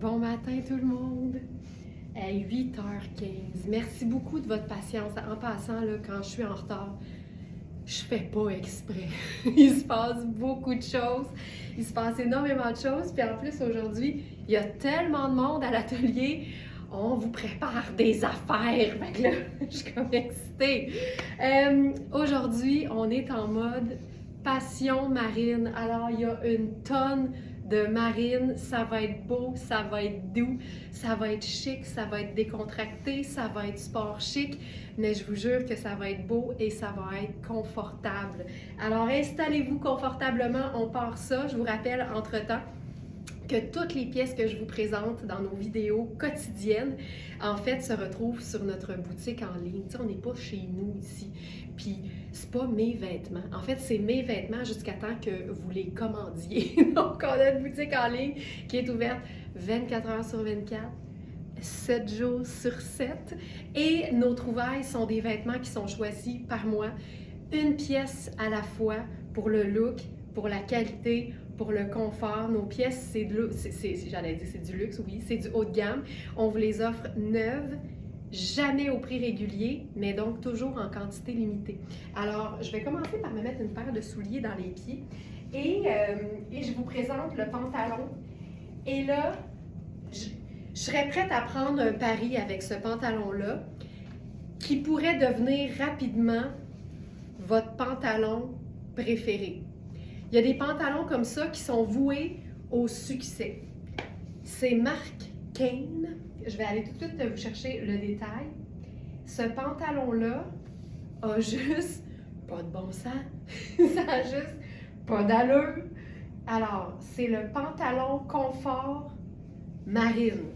Bon matin tout le monde! À 8h15. Merci beaucoup de votre patience. En passant, là, quand je suis en retard, je fais pas exprès. Il se passe beaucoup de choses. Il se passe énormément de choses. Puis en plus, aujourd'hui, il y a tellement de monde à l'atelier. On vous prépare des affaires. Fait que là, je suis comme excitée. Aujourd'hui, on est en mode passion marine. Alors, il y a une tonne de marine. Ça va être beau, ça va être doux, ça va être chic, ça va être décontracté, ça va être sport chic. Mais je vous jure que ça va être beau et ça va être confortable. Alors, installez-vous confortablement. On part ça. Je vous rappelle, entre-temps, que toutes les pièces que je vous présente dans nos vidéos quotidiennes, en fait, se retrouvent sur notre boutique en ligne. Tu sais, on n'est pas chez nous ici. Puis, c'est pas mes vêtements. En fait, c'est mes vêtements jusqu'à temps que vous les commandiez. Donc, on a une boutique en ligne qui est ouverte 24 heures sur 24. 7 jours sur 7. Et nos trouvailles sont des vêtements qui sont choisis par moi, une pièce à la fois pour le look, pour la qualité, pour le confort. Nos pièces, c'est du luxe, oui, c'est du haut de gamme. On vous les offre neuves, jamais au prix régulier, mais donc toujours en quantité limitée. Alors, je vais commencer par me mettre une paire de souliers dans les pieds et je vous présente le pantalon. Et là, je serais prête à prendre un pari avec ce pantalon-là qui pourrait devenir rapidement votre pantalon préféré. Il y a des pantalons comme ça qui sont voués au succès. C'est marque Kane. Je vais aller tout de suite vous chercher le détail. Ce pantalon-là a juste pas de bon sens. Ça a juste pas d'allure. Alors, c'est le pantalon confort marine.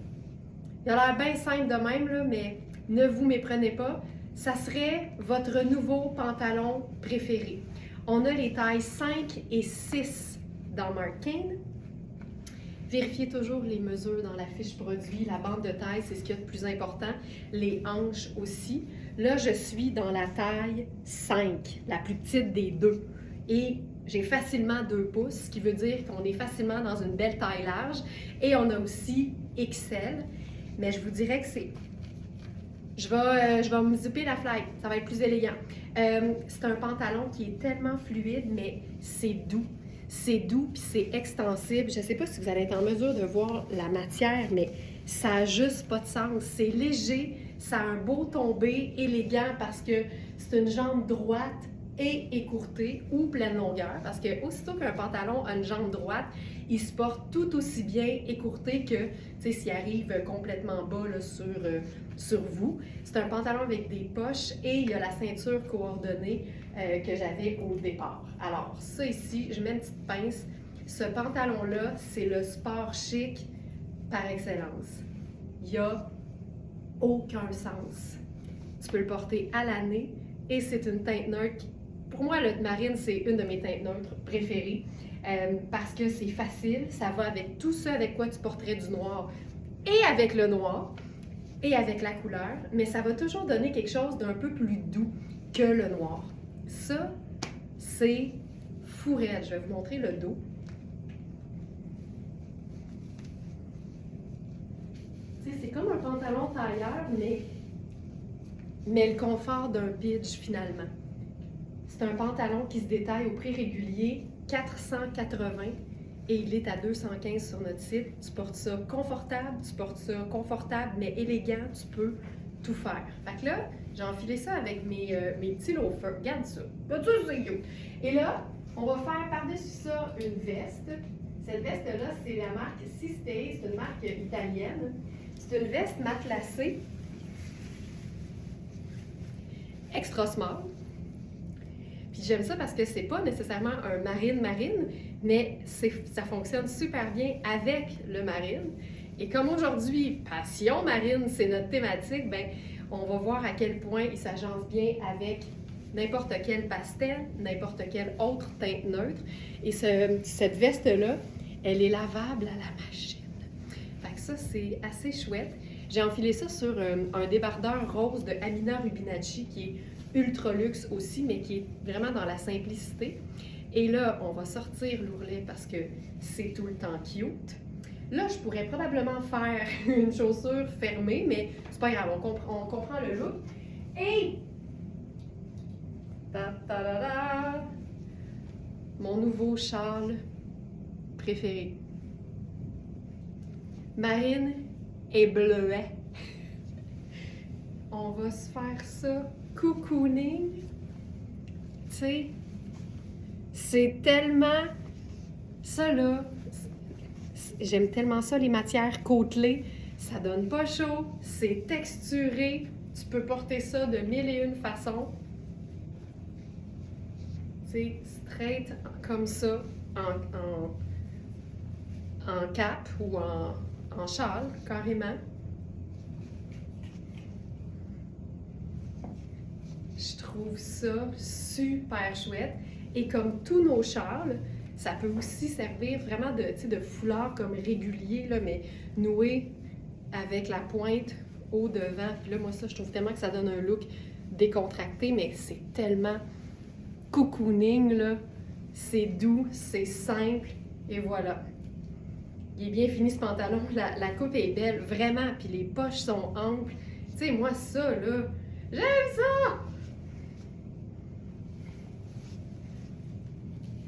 Il a l'air bien simple de même, là, mais ne vous méprenez pas. Ça serait votre nouveau pantalon préféré. On a les tailles 5 et 6 dans Mark Kane. Vérifiez toujours les mesures dans la fiche produit. La bande de taille, c'est ce qu'il y a de plus important. Les hanches aussi. Là, je suis dans la taille 5, la plus petite des deux. Et j'ai facilement 2 pouces, ce qui veut dire qu'on est facilement dans une belle taille large. Et on a aussi XL. Mais je vous dirais que c'est... Je vais me zipper la fly, ça va être plus élégant. C'est un pantalon qui est tellement fluide, mais c'est doux. C'est doux puis c'est extensible. Je ne sais pas si vous allez être en mesure de voir la matière, mais ça n'a juste pas de sens. C'est léger, ça a un beau tombé, élégant parce que c'est une jambe droite et écourtée ou pleine longueur. Parce que aussitôt qu'un pantalon a une jambe droite, il se porte tout aussi bien écourté que, tu sais, s'il arrive complètement bas là, sur vous. C'est un pantalon avec des poches et il y a la ceinture coordonnée que j'avais au départ. Alors, ça ici, je mets une petite pince. Ce pantalon-là, c'est le sport chic par excellence. Il n'y a aucun sens. Tu peux le porter à l'année et c'est une teinte neutre. Pour moi, le marine, c'est une de mes teintes neutres préférées parce que c'est facile, ça va avec tout ça avec quoi tu porterais du noir et avec le noir et avec la couleur, mais ça va toujours donner quelque chose d'un peu plus doux que le noir. Ça, c'est fou raide. Je vais vous montrer le dos. Tu sais, c'est comme un pantalon tailleur, mais le confort d'un pitch finalement. C'est un pantalon qui se détaille au prix régulier 480 et il est à 215 sur notre site. Tu portes ça confortable, mais élégant, tu peux tout faire. Fait que là, j'ai enfilé ça avec mes petits loafers. Regarde ça. Là, tout c'est cute. Et là, on va faire par-dessus ça une veste. Cette veste-là, c'est la marque Sistay, c'est une marque italienne. C'est une veste matelassée, extra small. Puis j'aime ça parce que c'est pas nécessairement un marine, mais ça fonctionne super bien avec le marine. Et comme aujourd'hui, passion marine, c'est notre thématique, ben on va voir à quel point il s'agence bien avec n'importe quel pastel, n'importe quelle autre teinte neutre. Et cette veste-là, elle est lavable à la machine. Fait que ça, c'est assez chouette. J'ai enfilé ça sur un débardeur rose de Amina Rubinacci qui est ultra luxe aussi, mais qui est vraiment dans la simplicité. Et là, on va sortir l'ourlet parce que c'est tout le temps cute. Là, je pourrais probablement faire une chaussure fermée, mais c'est pas grave, on comprend le look. Et ta-ta-da-da, mon nouveau châle préféré. Marine et bleuet. On va se faire ça cocooning. Tu sais, c'est tellement ça là. J'aime tellement ça, les matières côtelées. Ça donne pas chaud, c'est texturé. Tu peux porter ça de mille et une façons. Tu sais, straight comme ça, en cap ou en châle, carrément. Je trouve ça super chouette. Et comme tous nos châles, ça peut aussi servir vraiment de foulard comme régulier, là, mais noué avec la pointe au devant. Puis là, moi, ça, je trouve tellement que ça donne un look décontracté, mais c'est tellement cocooning, là. C'est doux, c'est simple, et voilà. Il est bien fini, ce pantalon. La coupe est belle, vraiment, puis les poches sont amples. Tu sais, moi, ça, là, j'aime ça!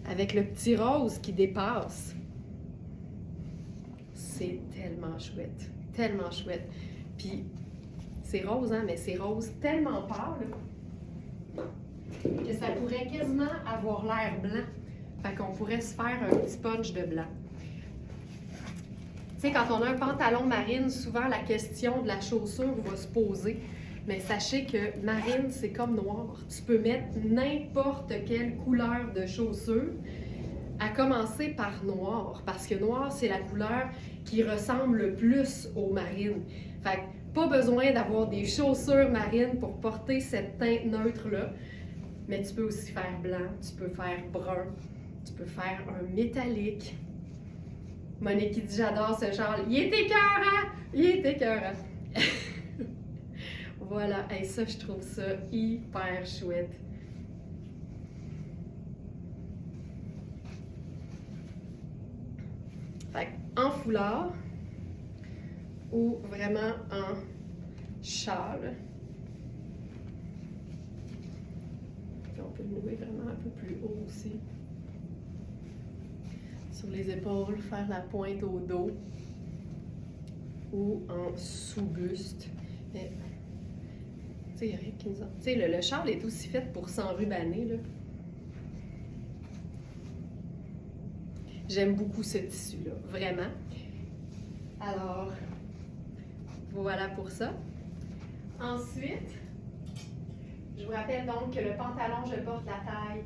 Avec le petit rose qui dépasse. C'est tellement chouette. Tellement chouette. Puis, c'est rose, hein, mais c'est rose tellement pâle que ça pourrait quasiment avoir l'air blanc. Fait qu'on pourrait se faire un petit punch de blanc. Tu sais, quand on a un pantalon marine, souvent la question de la chaussure va se poser. Mais sachez que marine, c'est comme noir. Tu peux mettre n'importe quelle couleur de chaussure, à commencer par noir, parce que noir, c'est la couleur qui ressemble le plus aux marines. Fait que pas besoin d'avoir des chaussures marines pour porter cette teinte neutre-là. Mais tu peux aussi faire blanc, tu peux faire brun, tu peux faire un métallique. Monique qui dit « J'adore ce châle. Il est écœurant! Il est écœurant! » Voilà, et ça, je trouve ça hyper chouette. Fait en foulard ou vraiment en châle. Puis on peut le nouer vraiment un peu plus haut aussi. Sur les épaules, faire la pointe au dos ou en sous-buste. Mais, tu sais, il n'y a rien qui nous en... Tu sais, le châle est aussi fait pour s'enrubanner, là. J'aime beaucoup ce tissu-là, vraiment. Alors, voilà pour ça. Ensuite, je vous rappelle donc que le pantalon, je porte la taille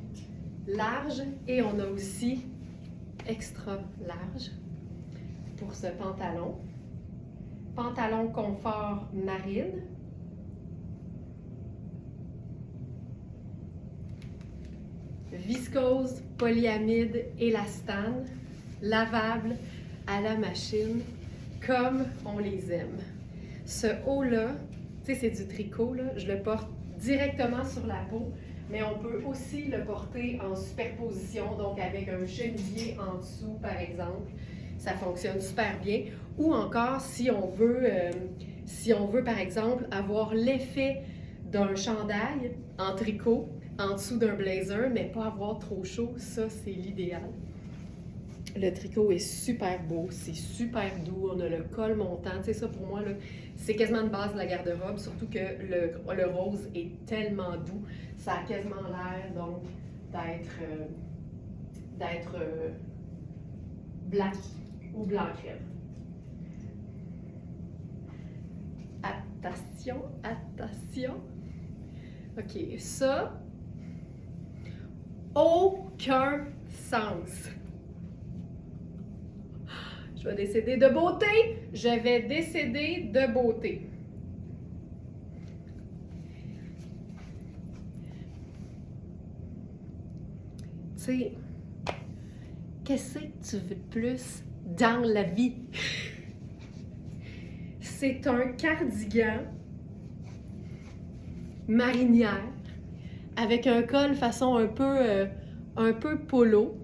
large et on a aussi extra large pour ce pantalon. Pantalon confort marine. Viscose, polyamide, élastane, lavable à la machine, comme on les aime. Ce haut-là, tu sais, c'est du tricot, là, je le porte directement sur la peau, mais on peut aussi le porter en superposition, donc avec un chemisier en dessous, par exemple. Ça fonctionne super bien. Ou encore, si on veut, par exemple, avoir l'effet d'un chandail en tricot, en dessous d'un blazer, mais pas avoir trop chaud, ça, c'est l'idéal. Le tricot est super beau, c'est super doux, on a le col montant. Tu sais, ça, pour moi, là, c'est quasiment une base de la garde-robe, surtout que le rose est tellement doux. Ça a quasiment l'air, donc, d'être blanc ou blanc crème. Attention, attention. OK, ça... aucun sens. Je vais décéder de beauté. Je vais décéder de beauté. Tu sais, qu'est-ce que tu veux de plus dans la vie? C'est un cardigan marinière avec un col façon un peu polo.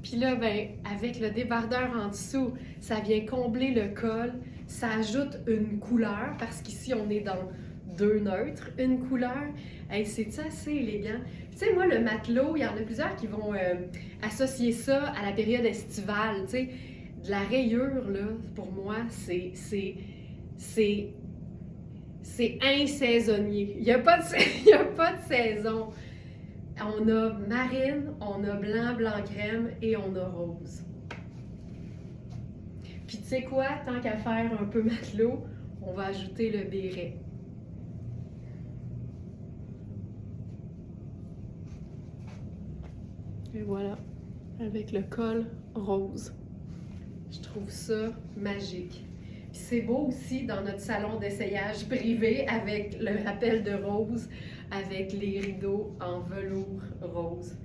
Puis Puis là, ben, avec le débardeur en dessous, ça vient combler le col. Ça ajoute une couleur, parce qu'ici, on est dans 2 neutres, une couleur. Hey, c'est assez élégant. Tu sais, moi, le matelot, il y en a plusieurs qui vont associer ça à la période estivale. Tu sais, de la rayure, là, pour moi, c'est insaisonnier. Il n'y a pas de saison. On a marine, on a blanc, blanc crème et on a rose. Puis tu sais quoi, tant qu'à faire un peu matelot, on va ajouter le béret. Et voilà, avec le col rose. Je trouve ça magique. Puis c'est beau aussi dans notre salon d'essayage privé avec le rappel de rose, avec les rideaux en velours rose.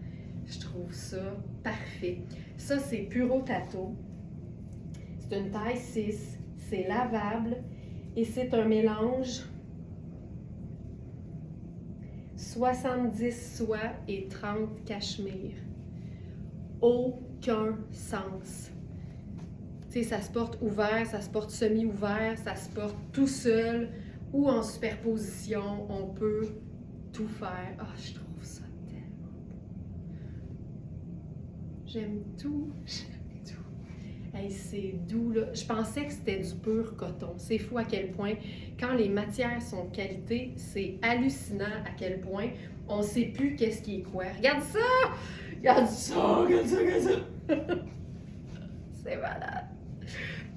Je trouve ça parfait. Ça, c'est Puro Tato. C'est une taille 6, c'est lavable et c'est un mélange 70 soie et 30 cachemire. Aucun sens. Tu sais, ça se porte ouvert, ça se porte semi-ouvert, ça se porte tout seul ou en superposition. On peut tout faire. Ah, je trouve ça tellement beau. J'aime tout. Hey, c'est doux, là. Je pensais que c'était du pur coton. C'est fou à quel point, quand les matières sont de qualité, c'est hallucinant à quel point on ne sait plus qu'est-ce qui est quoi. Regarde ça! Regarde ça! Regarde ça! Regarde ça! C'est malade!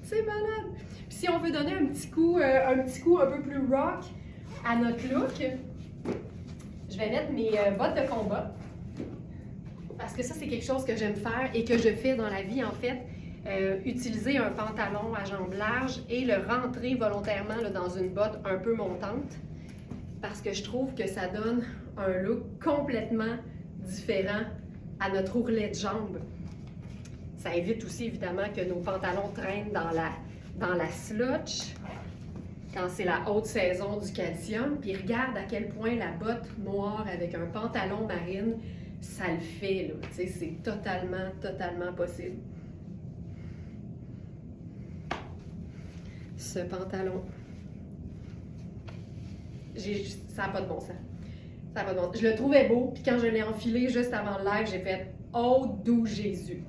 C'est malade! Puis si on veut donner un petit coup un peu plus rock à notre look, je vais mettre mes bottes de combat. Parce que ça, c'est quelque chose que j'aime faire et que je fais dans la vie, en fait. Utiliser un pantalon à jambes larges et le rentrer volontairement là, dans une botte un peu montante parce que je trouve que ça donne un look complètement différent à notre ourlet de jambes. Ça évite aussi évidemment que nos pantalons traînent dans la slotch quand c'est la haute saison du calcium. Puis regarde à quel point la botte noire avec un pantalon marine, ça le fait. Là. Tu sais, c'est totalement possible. Ce pantalon. Ça n'a pas de bon sens. Ça n'a pas de bon sens. Je le trouvais beau, puis quand je l'ai enfilé juste avant le live, j'ai fait « Oh, doux Jésus ».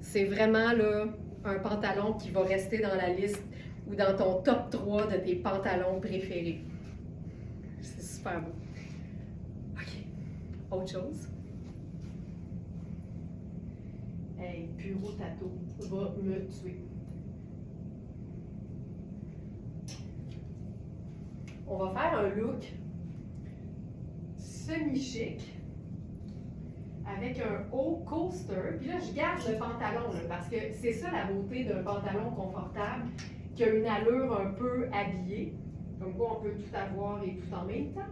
C'est vraiment là, un pantalon qui va rester dans la liste ou dans ton top 3 de tes pantalons préférés. C'est super beau. OK. Autre chose. Hey, Puro Tato va me tuer. On va faire un look semi-chic avec un haut coaster. Puis là, je garde le pantalon là, parce que c'est ça la beauté d'un pantalon confortable qui a une allure un peu habillée. Comme quoi, on peut tout avoir et tout en même temps.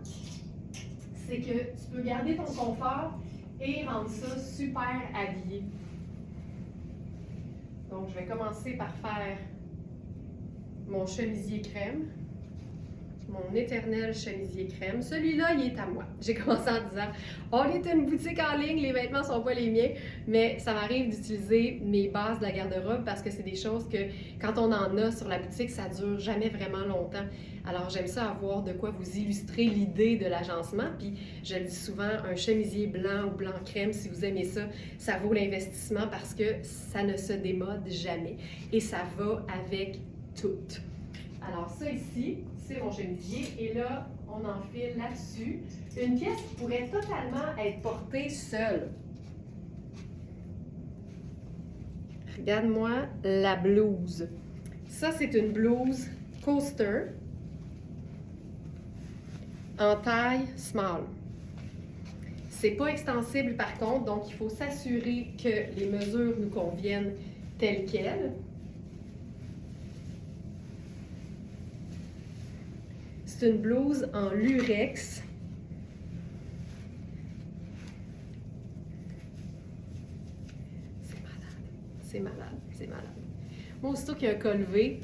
C'est que tu peux garder ton confort et rendre ça super habillé. Donc, je vais commencer par faire mon chemisier crème. Mon éternel chemisier crème. Celui-là, il est à moi. J'ai commencé en disant, on est une boutique en ligne, les vêtements ne sont pas les miens, mais ça m'arrive d'utiliser mes bases de la garde-robe parce que c'est des choses que, quand on en a sur la boutique, ça dure jamais vraiment longtemps. Alors, j'aime ça avoir de quoi vous illustrer l'idée de l'agencement. Puis, je le dis souvent, un chemisier blanc ou blanc crème, si vous aimez ça, ça vaut l'investissement parce que ça ne se démode jamais. Et ça va avec tout. Alors, ça ici, c'est mon chemisier. Et là, on enfile là-dessus une pièce qui pourrait totalement être portée seule. Regarde-moi la blouse. Ça, c'est une blouse coaster en taille small. C'est pas extensible par contre, donc il faut s'assurer que les mesures nous conviennent telles quelles. C'est une blouse en lurex. C'est malade. Moi, aussitôt qu'il y a un col V,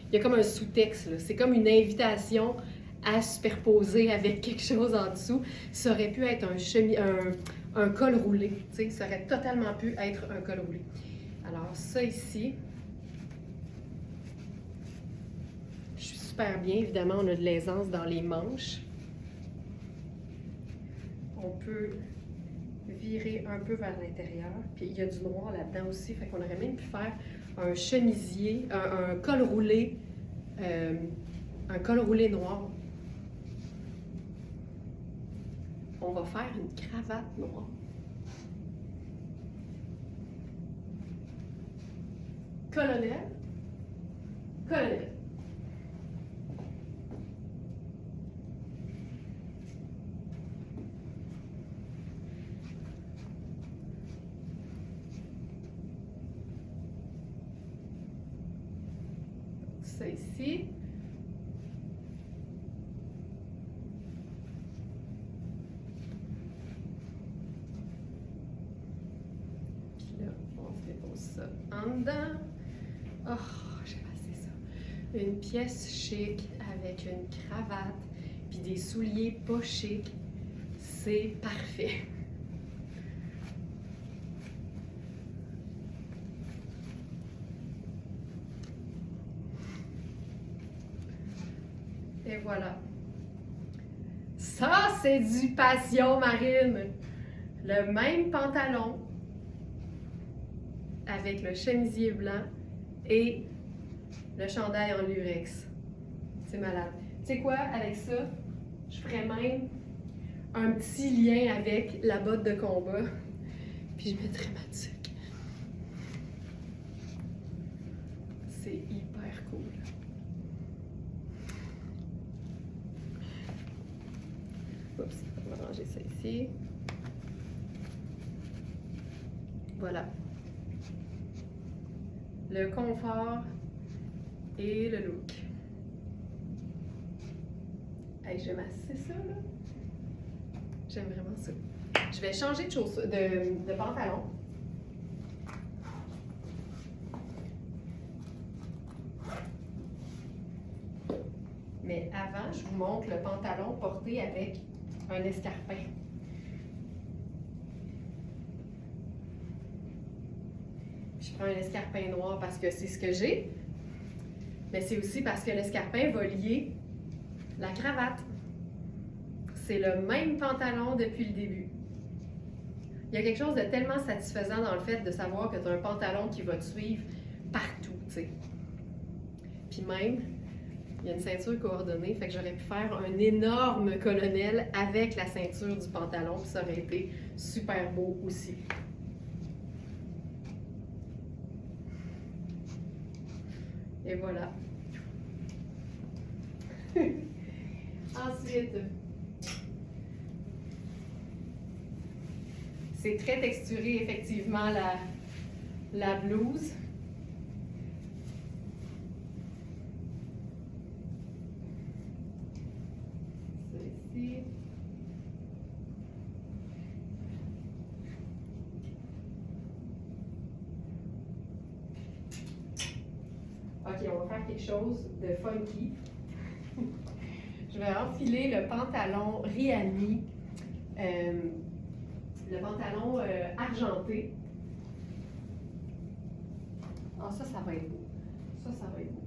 il y a comme un sous-texte. C'est comme une invitation à superposer avec quelque chose en dessous. Ça aurait pu être un col roulé. Tu sais, ça aurait totalement pu être un col roulé. Alors ça ici, je suis super bien. Évidemment, on a de l'aisance dans les manches. On peut virer un peu vers l'intérieur. Puis il y a du noir là-dedans aussi, fait qu'on aurait même pu faire un chemisier, un col roulé, un col roulé noir. On va faire une cravate noire. Colonel. Colonel. Ça ici. Puis là, on se dépose ça en dedans. Oh, j'ai passé ça. Une pièce chic avec une cravate puis des souliers pas chics. C'est parfait. Et voilà. Ça, c'est du passion marine. Le même pantalon avec le chemisier blanc et le chandail en lurex. C'est malade. Tu sais quoi, avec ça, je ferais même un petit lien avec la botte de combat. Puis je mettrais ma tuque. C'est hyper cool. Oups, on va ranger ça ici. Voilà. Le confort et le look. Hey, j'aime assez ça, là. J'aime vraiment ça. Je vais changer de pantalon. Mais avant, je vous montre le pantalon porté avec un escarpin. Je prends un escarpin noir parce que c'est ce que j'ai, mais c'est aussi parce que l'escarpin va lier la cravate. C'est le même pantalon depuis le début. Il y a quelque chose de tellement satisfaisant dans le fait de savoir que tu as un pantalon qui va te suivre partout, tu sais. Puis même, il y a une ceinture coordonnée, fait que j'aurais pu faire un énorme colonel avec la ceinture du pantalon, puis ça aurait été super beau aussi. Et voilà. Ensuite, c'est très texturé, effectivement, la blouse. Ici. Ok, on va faire quelque chose de funky. Je vais enfiler le pantalon Rihanni, le pantalon argenté. Ah, ça va être beau. Ça va être beau.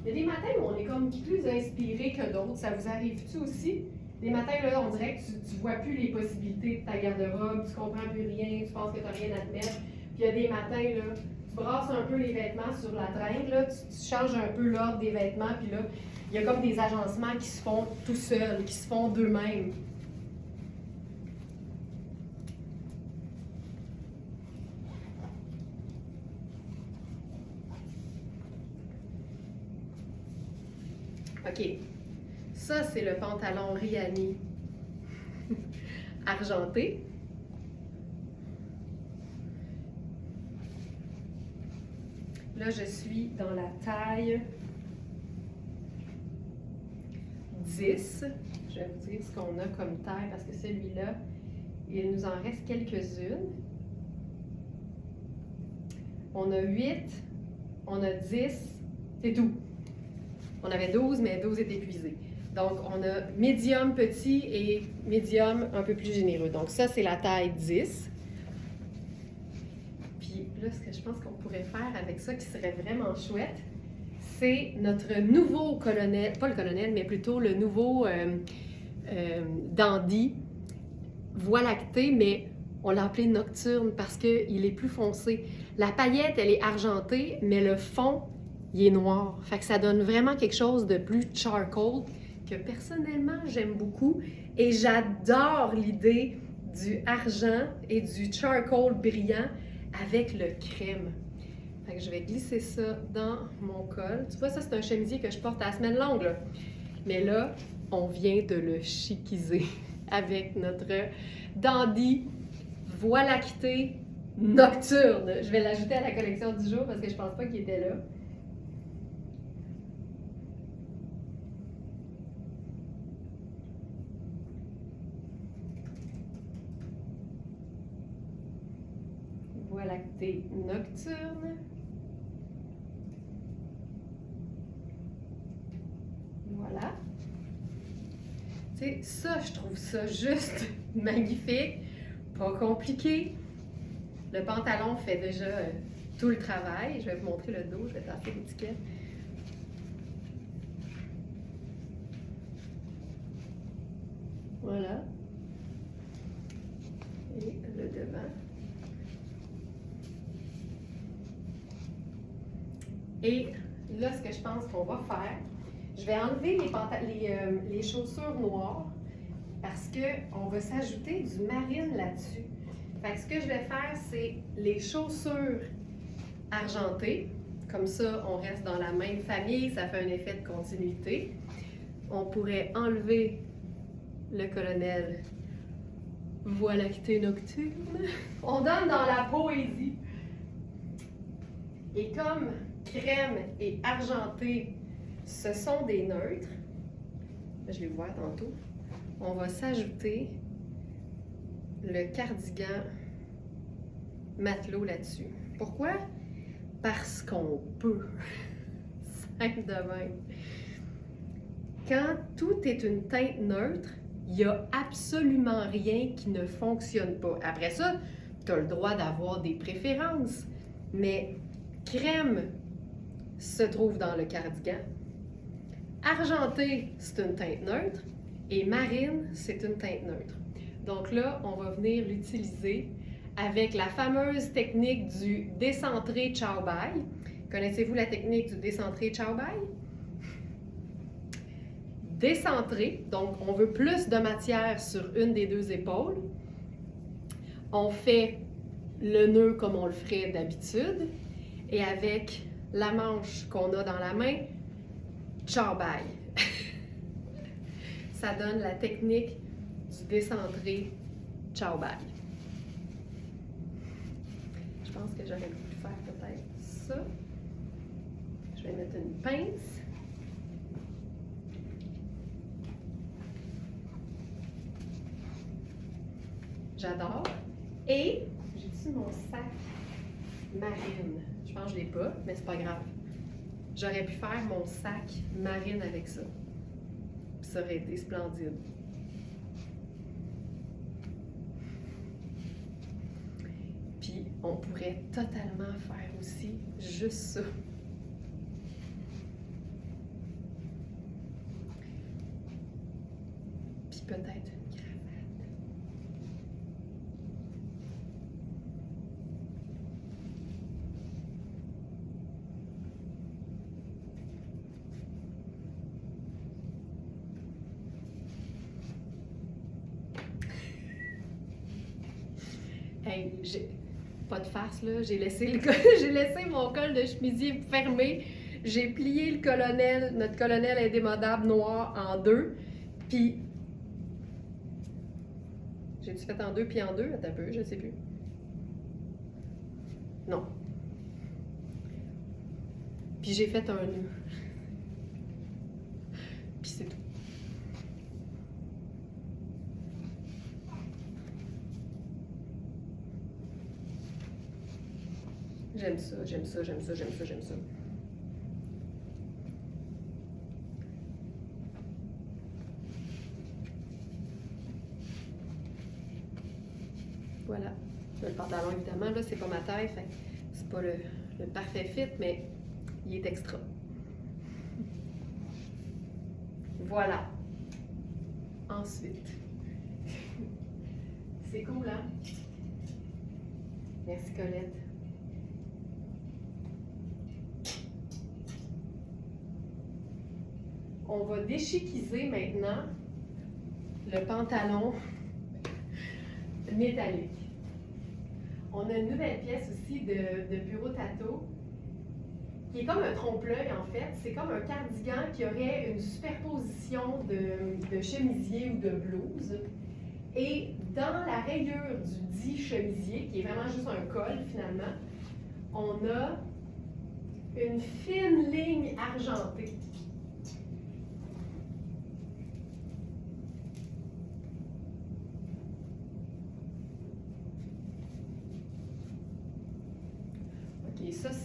Il y a des matins où on est comme plus inspiré que d'autres. Ça vous arrive-tu aussi? Des matins, là, on dirait que tu vois plus les possibilités de ta garde-robe, tu comprends plus rien, tu penses que tu n'as rien à te mettre. Puis il y a des matins, là, tu brasses un peu les vêtements sur la traîne, là, tu changes un peu l'ordre des vêtements, puis là, il y a comme des agencements qui se font tout seuls, qui se font d'eux-mêmes. OK. Ça, c'est le pantalon Rihanni argenté. Là, je suis dans la taille 10. Je vais vous dire ce qu'on a comme taille parce que celui-là, il nous en reste quelques-unes. On a 8, on a 10, c'est tout. On avait 12, mais 12 est épuisé. Donc, on a médium petit et médium un peu plus généreux. Donc, ça, c'est la taille 10. Puis là, ce que je pense qu'on pourrait faire avec ça, qui serait vraiment chouette, c'est notre nouveau colonel, pas le colonel, mais plutôt le nouveau dandy, voie lactée, mais on l'a appelé nocturne parce qu'il est plus foncé. La paillette, elle est argentée, mais le fond, il est noir. Fait que ça donne vraiment quelque chose de plus charcoal que personnellement, j'aime beaucoup. Et j'adore l'idée du argent et du charcoal brillant avec le crème. Fait que je vais glisser ça dans mon col. Tu vois, ça, c'est un chemisier que je porte à la semaine longue, là. Mais là, on vient de le chiquiser avec notre dandy voie lactée nocturne. Je vais l'ajouter à la collection du jour parce que je pense pas qu'il était là. Voie lactée nocturne. Voilà. Tu sais, ça, je trouve ça juste magnifique, pas compliqué. Le pantalon fait déjà tout le travail. Je vais vous montrer le dos, je vais tasser l'étiquette. Voilà. Et le devant. Et là, ce que je pense qu'on va faire, je vais enlever les chaussures noires parce qu'on va s'ajouter du marine là-dessus. Fait que ce que je vais faire, c'est les chaussures argentées. Comme ça, on reste dans la même famille, ça fait un effet de continuité. On pourrait enlever le colonel voie lactée nocturne. On donne dans la poésie. Et comme crème et argenté, ce sont des neutres, je vais vous voir tantôt, on va s'ajouter le cardigan matelot là-dessus. Pourquoi? Parce qu'on peut. Simple de même. Quand tout est une teinte neutre, il n'y a absolument rien qui ne fonctionne pas. Après ça, tu as le droit d'avoir des préférences, mais crème se trouve dans le cardigan. Argenté, c'est une teinte neutre. Et marine, c'est une teinte neutre. Donc là, on va venir l'utiliser avec la fameuse technique du décentré Chow Bai. Connaissez-vous la technique du décentré Chow Bai? Décentré, donc on veut plus de matière sur une des deux épaules. On fait le nœud comme on le ferait d'habitude. Et avec la manche qu'on a dans la main, Chow Bai. Ça donne la technique du décentré Chow Bai. Je pense que j'aurais pu faire peut-être ça. Je vais mettre une pince. J'adore. Et j'ai-tu mon sac marine? Je pense que je ne l'ai pas, mais c'est pas grave. J'aurais pu faire mon sac marine avec ça. Ça aurait été splendide. Puis, on pourrait totalement faire aussi juste ça. Puis peut-être une cravate. Hey, pas de farce là, j'ai laissé mon col de chemisier fermé, j'ai plié le colonel, notre colonel indémodable noir en deux, puis j'ai-tu fait en deux puis en deux? Attends un peu, je sais plus. Non. Puis j'ai fait un nœud. Puis c'est tout. J'aime ça, j'aime ça, j'aime ça, j'aime ça, j'aime ça. Voilà. Le pantalon, évidemment, là, c'est pas ma taille, fait que c'est pas le parfait fit, mais il est extra. Voilà. Ensuite. C'est cool, hein? Merci, Colette. On va déchiquiser maintenant le pantalon métallique. On a une nouvelle pièce aussi de Bureau Tato qui est comme un trompe-l'œil en fait. C'est comme un cardigan qui aurait une superposition de chemisier ou de blouse. Et dans la rayure du dit chemisier, qui est vraiment juste un col finalement, on a une fine ligne argentée.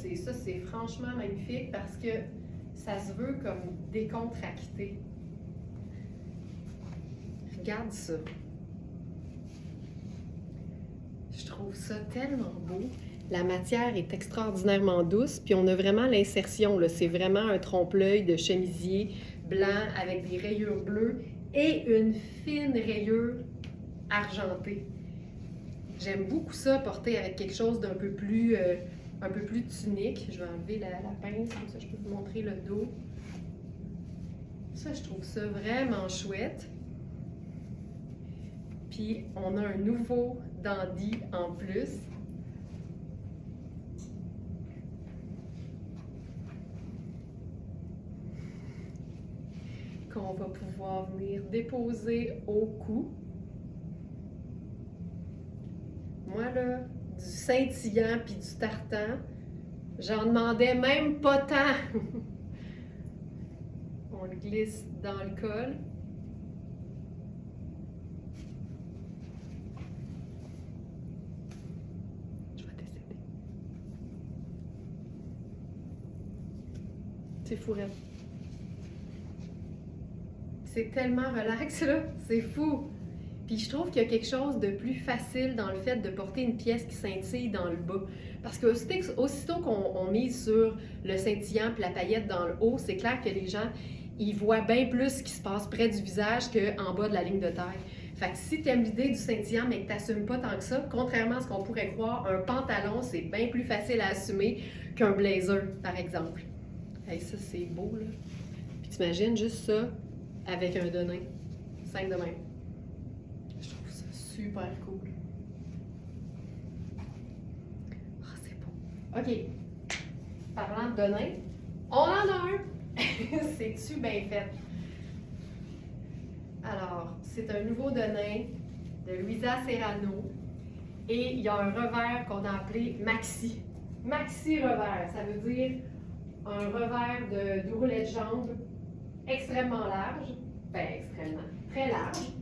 Et ça, c'est franchement magnifique parce que ça se veut comme décontracté. Regarde ça. Je trouve ça tellement beau. La matière est extraordinairement douce, puis on a vraiment l'insertion. C'est vraiment un trompe-l'œil de chemisier blanc avec des rayures bleues et une fine rayure argentée. J'aime beaucoup ça, porter avec quelque chose d'un peu plus tunique. Je vais enlever la pince, comme ça je peux vous montrer le dos. Ça, je trouve ça vraiment chouette. Puis, on a un nouveau dandy en plus. Qu'on va pouvoir venir déposer au cou. Moi, là, du scintillant puis du tartan, j'en demandais même pas tant. On le glisse dans le col. Je vais t'essayer. C'est fou, Red. C'est tellement relax, là. C'est fou. Puis je trouve qu'il y a quelque chose de plus facile dans le fait de porter une pièce qui scintille dans le bas. Parce que aussitôt qu'on mise sur le scintillant et la paillette dans le haut, c'est clair que les gens, ils voient bien plus ce qui se passe près du visage qu'en bas de la ligne de taille. Fait que si tu aimes l'idée du scintillant mais que tu n'assumes pas tant que ça, contrairement à ce qu'on pourrait croire, un pantalon, c'est bien plus facile à assumer qu'un blazer, par exemple. Hey, ça, c'est beau, là. Puis t'imagines juste ça avec un denim. 5 de même. Je trouve ça super cool. Ah, c'est beau. OK. Parlant de denim, on en a un. C'est-tu bien fait? Alors, c'est un nouveau denim de Luisa Serrano. Et il y a un revers qu'on a appelé Maxi. Maxi revers, ça veut dire un revers de roulet de jambe extrêmement large. Ben, extrêmement. Très large.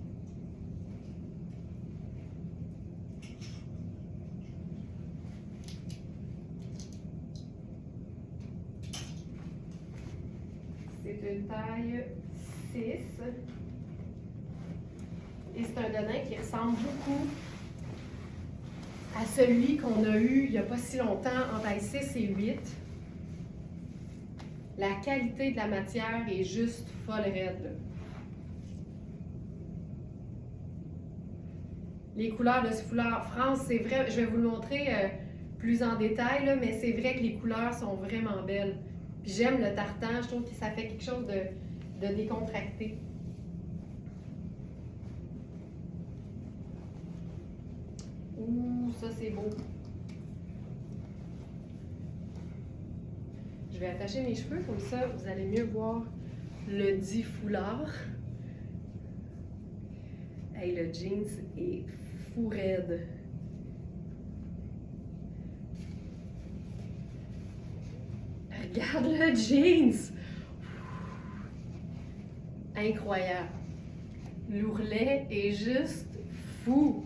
C'est une taille 6. Et c'est un denim qui ressemble beaucoup à celui qu'on a eu il n'y a pas si longtemps en taille 6 et 8. La qualité de la matière est juste folle raide, là. Les couleurs de ce foulard France, c'est vrai, je vais vous le montrer plus en détail, là, mais c'est vrai que les couleurs sont vraiment belles. Puis j'aime le tartan, je trouve que ça fait quelque chose de décontracté. Ouh, ça c'est beau. Je vais attacher mes cheveux, comme ça vous allez mieux voir le dit foulard. Hey, le jeans est fou raide. Regarde le jeans! Incroyable. L'ourlet est juste fou.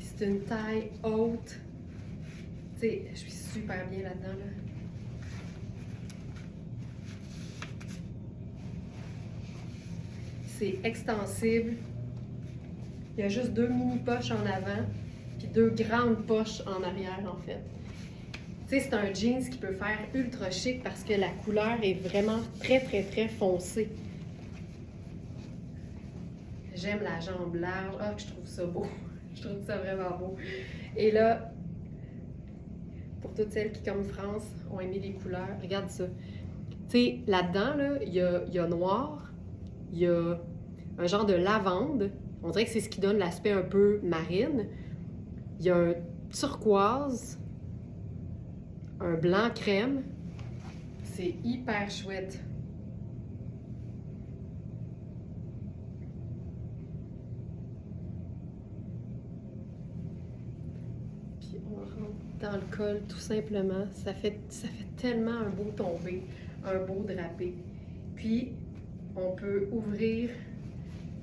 C'est une taille haute. Tu sais, je suis super bien là-dedans, là. C'est extensible. Il y a juste 2 mini-poches en avant, puis 2 grandes poches en arrière, en fait. Tu sais, c'est un jeans qui peut faire ultra chic parce que la couleur est vraiment très, très, très foncée. J'aime la jambe large. Ah, je trouve ça beau. Je trouve ça vraiment beau. Et là, pour toutes celles qui, comme France, ont aimé les couleurs, regarde ça. Tu sais, là-dedans, là, il y a noir, il y a un genre de lavande. On dirait que c'est ce qui donne l'aspect un peu marine. Il y a un turquoise, un blanc crème. C'est hyper chouette. Puis on rentre dans le col tout simplement. Ça fait tellement un beau tombé, un beau drapé. Puis on peut ouvrir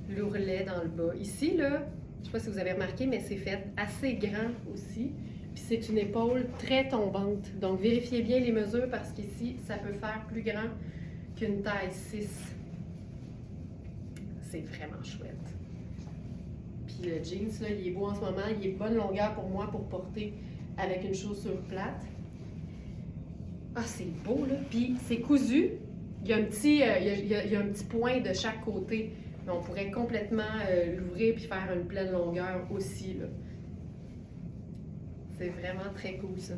l'ourlet dans le bas. Ici, là, je ne sais pas si vous avez remarqué, mais c'est fait assez grand aussi. Puis c'est une épaule très tombante. Donc vérifiez bien les mesures parce qu'ici, ça peut faire plus grand qu'une taille 6. C'est vraiment chouette. Puis le jeans, là, il est beau en ce moment. Il est de bonne longueur pour moi pour porter avec une chaussure plate. Ah, c'est beau, là. Puis c'est cousu. Il y a un petit point de chaque côté. Mais on pourrait complètement l'ouvrir puis faire une pleine longueur aussi, là. C'est vraiment très cool, ça.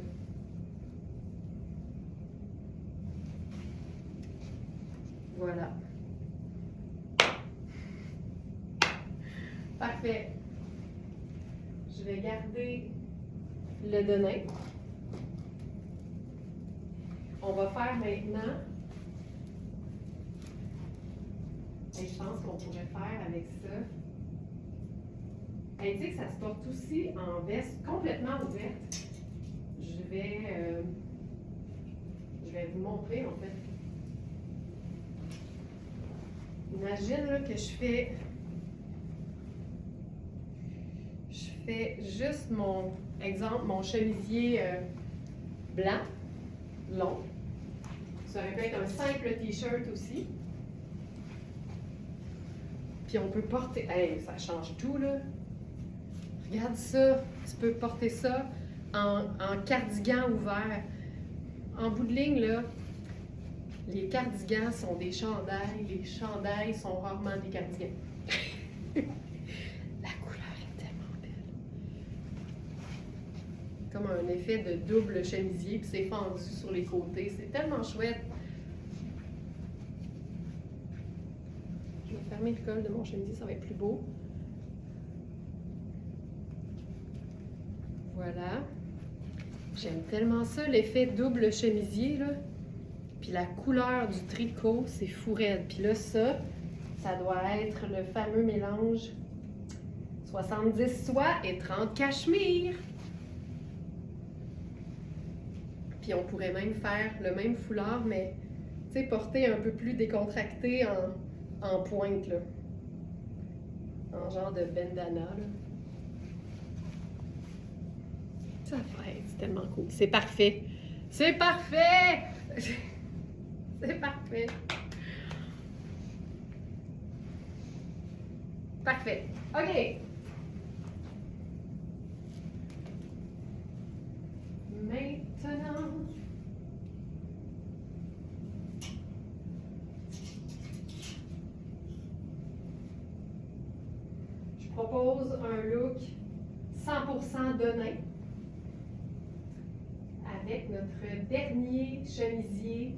Voilà. Parfait. Je vais garder le denim. On va faire maintenant... Et je pense qu'on pourrait faire avec ça. Et tu sais que ça se porte aussi en veste complètement ouverte. Je vais vous montrer en fait. Imagine là, que je fais juste mon chemisier blanc, long. Ça aurait pu être un simple t-shirt aussi. Puis on peut porter... Hey, ça change tout, là. Regarde ça. Tu peux porter ça en cardigan ouvert. En bout de ligne, là, les cardigans sont des chandails. Les chandails sont rarement des cardigans. La couleur est tellement belle. Comme un effet de double chemisier, puis c'est fendu sur les côtés. C'est tellement chouette. Je vais fermer le col de mon chemisier, ça va être plus beau. Voilà. J'aime tellement ça, l'effet double chemisier, là. Puis la couleur du tricot, c'est fou raide. Puis là, ça doit être le fameux mélange 70 soie et 30 cachemire. Puis on pourrait même faire le même foulard, mais, tu sais, porter un peu plus décontracté en pointe, là. En genre de bandana, là. Ça va être, c'est tellement cool. C'est parfait. C'est parfait! C'est parfait. Parfait. OK. Maintenant... je propose un look 100% denim avec notre dernier chemisier.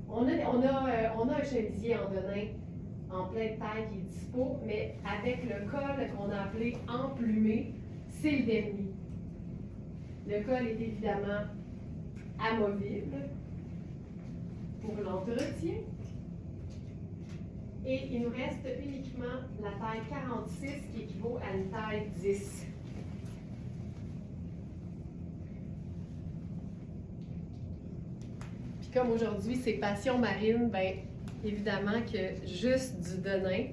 On a un chemisier en denim en pleine taille qui est dispo, mais avec le col qu'on a appelé emplumé, c'est le dernier. Le col est évidemment amovible pour l'entretien. Et il nous reste uniquement la taille 46 qui équivaut à une taille 10. Puis comme aujourd'hui c'est passion marine, bien évidemment que juste du denim,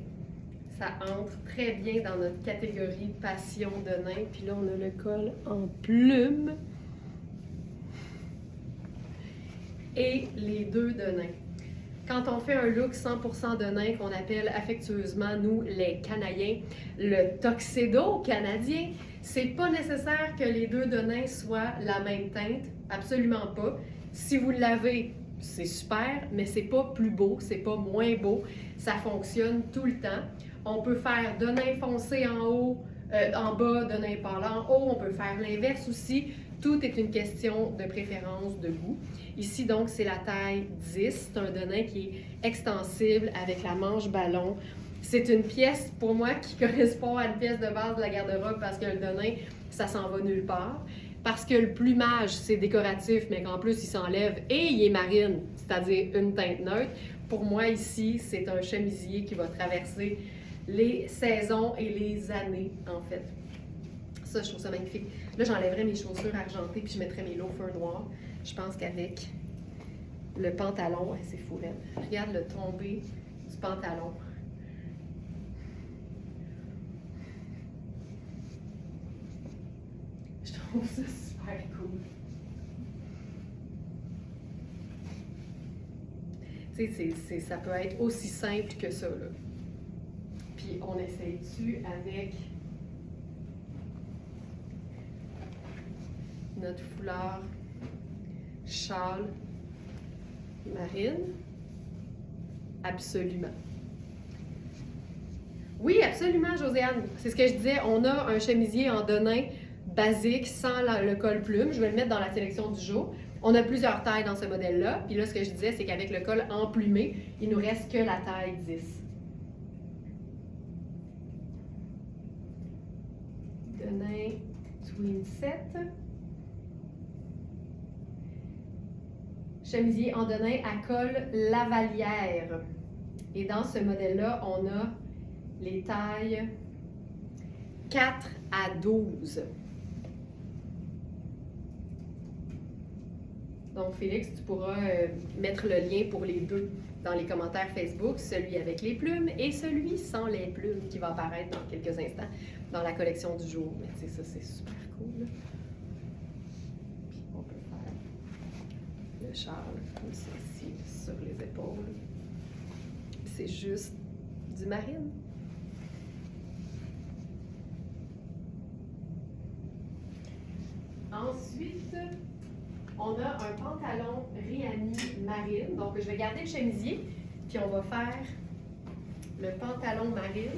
ça entre très bien dans notre catégorie passion denim. Puis là on a le col en plume et les deux denins. quand on fait un look 100% de nain qu'on appelle affectueusement, nous, les Canadiens, le tuxedo canadien, c'est pas nécessaire que les deux de nain soient la même teinte, absolument pas. Si vous l'avez, c'est super, mais c'est pas plus beau, c'est pas moins beau, ça fonctionne tout le temps. On peut faire de nain foncé en haut, en bas, de nain pâle en haut, on peut faire l'inverse aussi. Tout est une question de préférence, de goût. Ici, donc, c'est la taille 10. C'est un de nain qui est extensible avec la manche ballon. C'est une pièce, pour moi, qui correspond à une pièce de base de la garde-robe parce que le de nain, ça s'en va nulle part. Parce que le plumage, c'est décoratif, mais qu'en plus, il s'enlève et il est marine, c'est-à-dire une teinte neutre. Pour moi, ici, c'est un chemisier qui va traverser les saisons et les années, en fait. Ça, je trouve ça magnifique. Là, j'enlèverais mes chaussures argentées puis je mettrais mes loafers noirs. Je pense qu'avec le pantalon, c'est fou, raide. Regarde le tombé du pantalon. Je trouve ça super cool. Tu sais, ça peut être aussi simple que ça, là. Puis on essaye-tu avec notre foulard châle marine? Absolument. Oui, absolument, Josiane. C'est ce que je disais. On a un chemisier en denain basique sans le col plume. Je vais le mettre dans la sélection du jour. On a plusieurs tailles dans ce modèle-là. Puis là, ce que je disais, c'est qu'avec le col emplumé, il nous reste que la taille 10. Denain Twin 7. Chemisier en denain à col lavalière. Et dans ce modèle-là, on a les tailles 4 à 12. Donc, Félix, tu pourras mettre le lien pour les deux dans les commentaires Facebook, celui avec les plumes et celui sans les plumes qui va apparaître dans quelques instants dans la collection du jour. Mais tu sais, ça, c'est super cool. Puis, on peut faire le châle comme ça ici, sur les épaules. C'est juste du marine. Ensuite, on a un pantalon Riani marine. Donc, je vais garder le chemisier, puis on va faire le pantalon marine.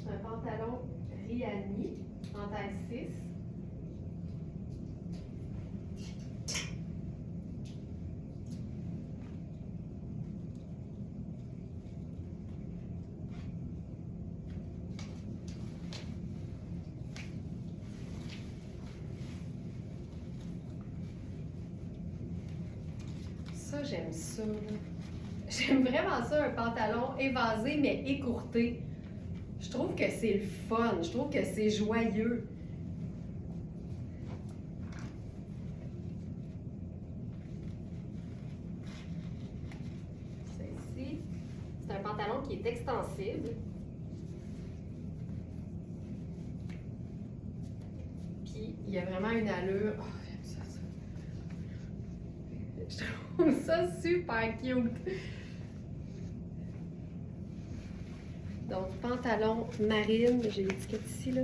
Un pantalon Riani en taille 6. Ça, j'aime ça. J'aime vraiment ça, un pantalon évasé mais écourté. Je trouve que c'est le fun, je trouve que c'est joyeux. Celle-ci, c'est un pantalon qui est extensible. Puis, il y a vraiment une allure. Oh, j'aime ça, ça. Je trouve ça super cute. Donc, pantalon marine, j'ai l'étiquette ici, là,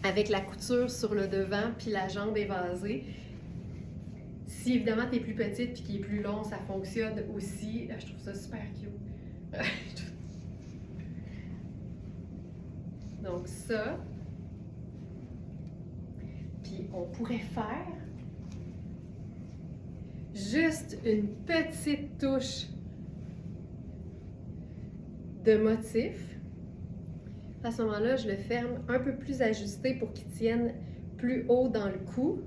avec la couture sur le devant, puis la jambe évasée. Si évidemment tu es plus petite puis qu'il est plus long, ça fonctionne aussi. Je trouve ça super cute. Donc ça. Puis on pourrait faire juste une petite touche de motif. À ce moment-là, je le ferme un peu plus ajusté pour qu'il tienne plus haut dans le cou.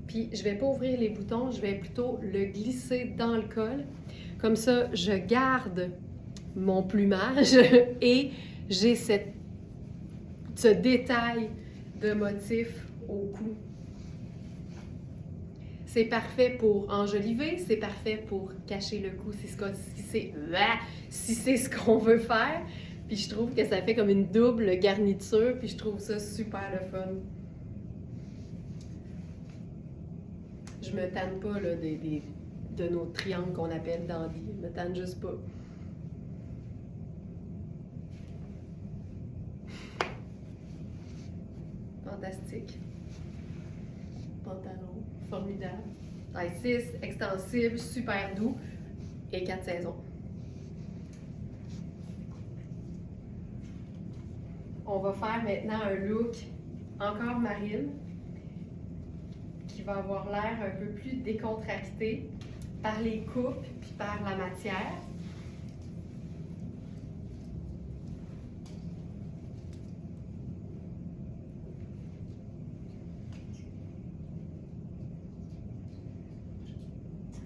Puis je vais pas ouvrir les boutons, je vais plutôt le glisser dans le col. Comme ça, je garde mon plumage et j'ai ce détail de motif au cou. C'est parfait pour enjoliver, c'est parfait pour cacher le cou si c'est ce qu'on veut faire. Puis je trouve que ça fait comme une double garniture, puis je trouve ça super le fun. Je me tanne pas là, de nos triangles qu'on appelle dandy. Je me tanne juste pas. Fantastique. Pantalon, formidable. Taille 6, extensible, super doux et 4 saisons. On va faire maintenant un look encore marine qui va avoir l'air un peu plus décontracté par les coupes puis par la matière.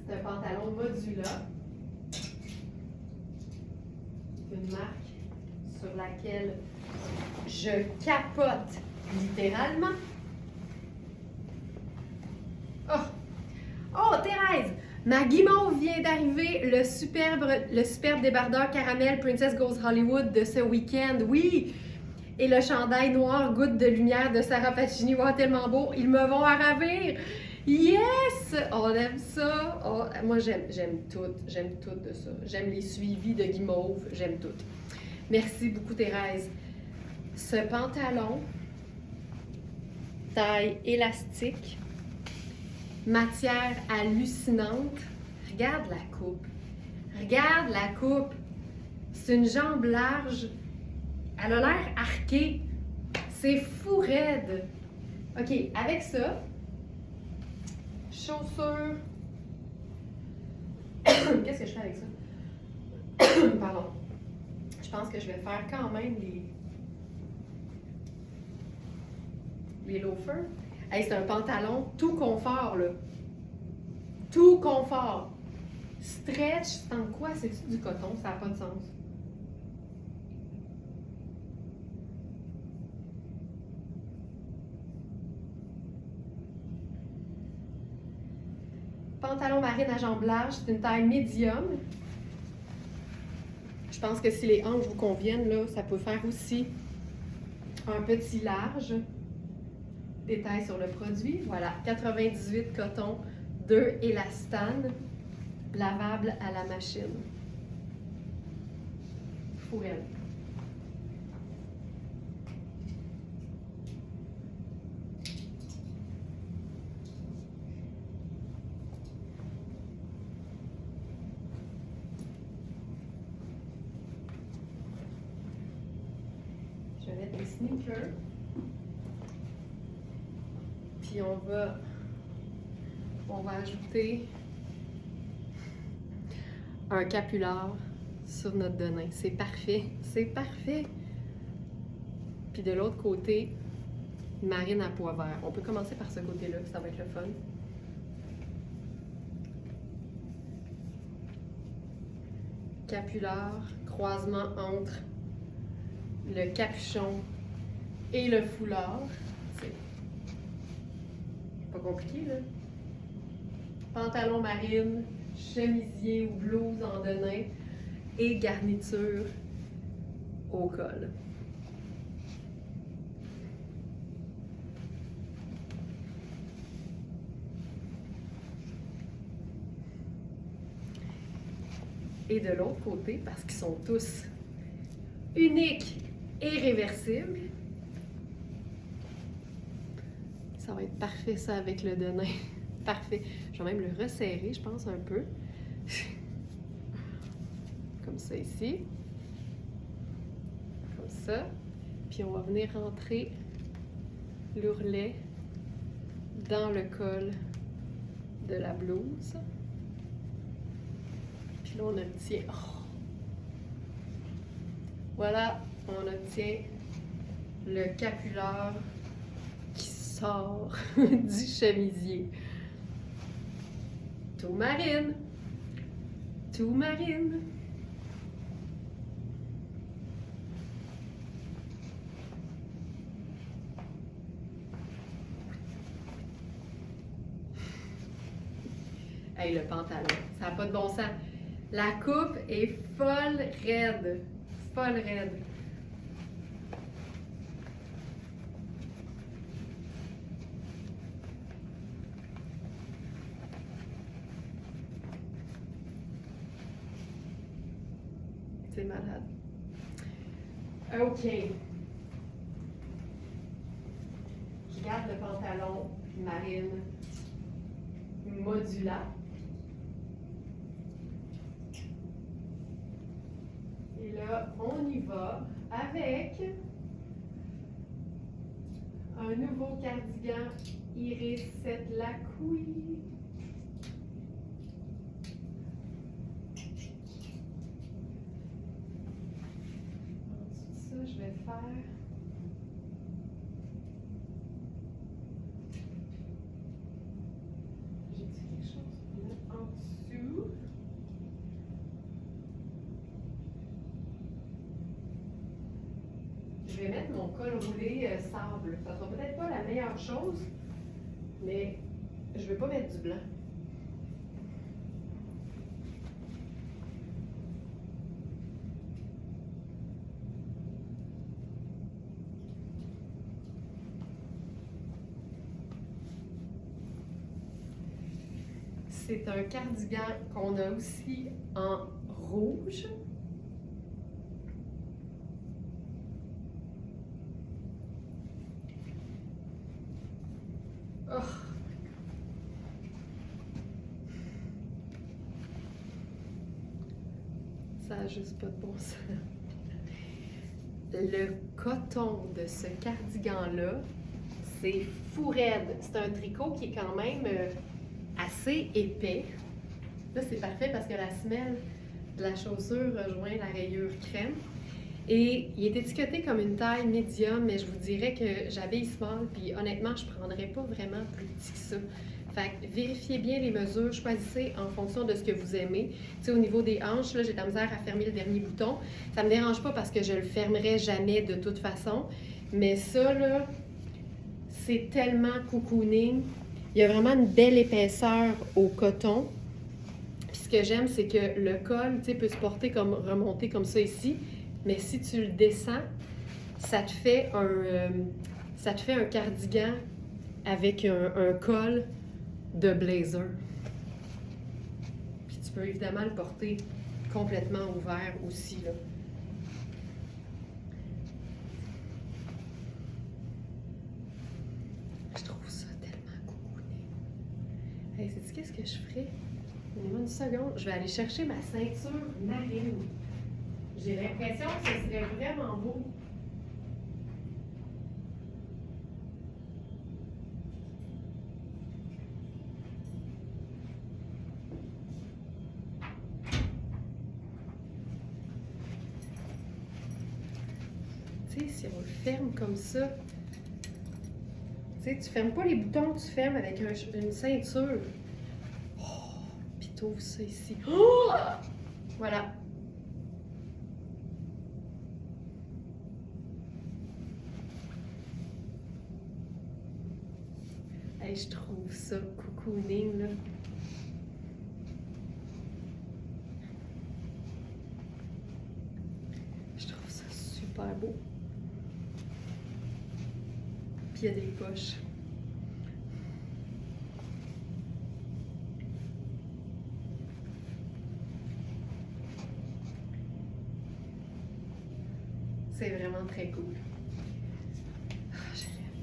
C'est un pantalon Modula, une marque sur laquelle je capote littéralement. Oh, Thérèse! Ma guimauve vient d'arriver, le superbe débardeur caramel Princess Goes Hollywood de ce week-end. Oui! Et le chandail noir goutte de lumière de Sarah Pacini. Wow, tellement beau! Ils me vont à ravir! Yes! On aime ça! Oh, moi, j'aime tout de ça. J'aime les suivis de guimauve, j'aime tout. Merci beaucoup, Thérèse. Ce pantalon, taille élastique, matière hallucinante. Regarde la coupe. Regarde la coupe. C'est une jambe large. Elle a l'air arquée. C'est fou raide. OK, avec ça, chaussures. Qu'est-ce que je fais avec ça? Pardon. Je pense que je vais faire quand même les loafers. Hey, c'est un pantalon tout confort, là. Tout confort. Stretch, c'est en quoi? C'est-tu du coton? Ça n'a pas de sens. Pantalon marine à jambes larges, c'est une taille médium. Je pense que si les hanches vous conviennent, là, ça peut faire aussi un petit large. Détail sur le produit. Voilà, 98 coton, 2 élastane, lavable à la machine. Fourrelle. Je vais mettre des sneakers. Puis on va ajouter un capular sur notre denain. C'est parfait, c'est parfait. Puis de l'autre côté, marine à pois vert. On peut commencer par ce côté-là, ça va être le fun. Capular, croisement entre le capuchon et le foulard. C'est pas compliqué, là. Pantalon marine, chemisier ou blouse en denain et garniture au col. Et de l'autre côté, parce qu'ils sont tous uniques et réversibles, ça va être parfait ça avec le denain. Parfait. Je vais même le resserrer, je pense, un peu. Comme ça ici. Comme ça. Puis on va venir rentrer l'ourlet dans le col de la blouse. Puis là, on obtient... Oh. Voilà, on obtient le capular qui sort du chemisier. Tout marine. Tout marine. Hey, le pantalon, ça n'a pas de bon sens. La coupe est folle raide. Folle raide. C'est malade. OK. Je garde le pantalon marine modula. Et là, on y va avec un nouveau cardigan Iris 7 Lacouille. Ensuite de ça, je vais faire j'ai-tu quelque chose là en dessous? Je vais mettre mon col roulé sable. Ça sera peut-être pas la meilleure chose, mais je ne veux pas mettre du blanc. C'est un cardigan qu'on a aussi en rouge. Oh. Ça n'a juste pas de bon sens. Le coton de ce cardigan-là, c'est fou raide. C'est un tricot qui est quand même assez épais. Là, c'est parfait parce que la semelle de la chaussure rejoint la rayure crème. Et il est étiqueté comme une taille médium, mais je vous dirais que j'habille small, puis honnêtement, je ne prendrais pas vraiment plus petit que ça. Fait que vérifiez bien les mesures, choisissez en fonction de ce que vous aimez. Tu sais, au niveau des hanches, là, j'ai de la misère à fermer le dernier bouton. Ça me dérange pas parce que je le fermerai jamais de toute façon. Mais ça, là, c'est tellement cocooning. Il y a vraiment une belle épaisseur au coton. Puis ce que j'aime, c'est que le col, tu sais, peut se porter comme remonter comme ça ici. Mais si tu le descends, ça te fait un cardigan avec un col de blazer. Puis tu peux évidemment le porter complètement ouvert aussi, là. Je trouve ça tellement cocooné. Hey, sais-tu qu'est-ce que je ferais? Donnez-moi une seconde. Je vais aller chercher ma ceinture marine. J'ai l'impression que ce serait vraiment beau. Tu sais, si on le ferme comme ça, tu sais, tu fermes pas les boutons, tu fermes avec une ceinture. Oh, puis t'ouvres ça ici. Oh! Voilà. Hey, je trouve ça cocooning, là. Je trouve ça super beau. Puis il y a des poches. C'est vraiment très cool.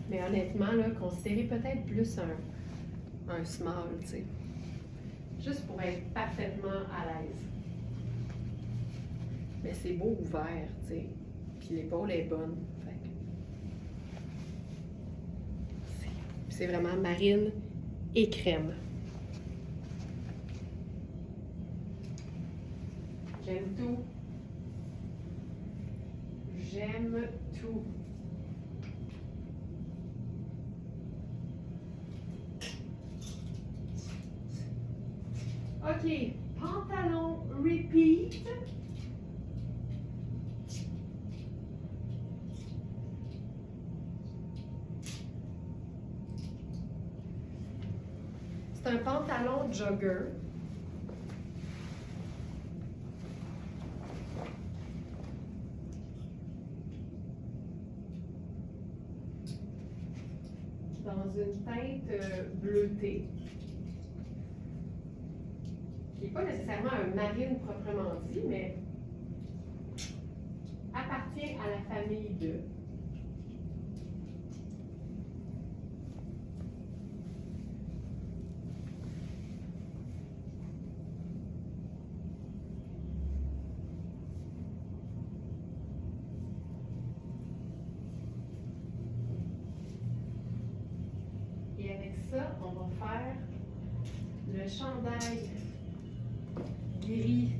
Mais honnêtement, là, considérez peut-être plus un small, tu sais. Juste pour être parfaitement à l'aise. Mais c'est beau ouvert, tu sais. Puis l'épaule est bonne. C'est vraiment marine et crème. J'aime tout. J'aime tout. OK, pantalon repeat. C'est un pantalon jogger. dans une teinte bleutée, qui n'est pas nécessairement un marine proprement dit, mais appartient à la famille de. Et avec ça, on va faire le chandail gris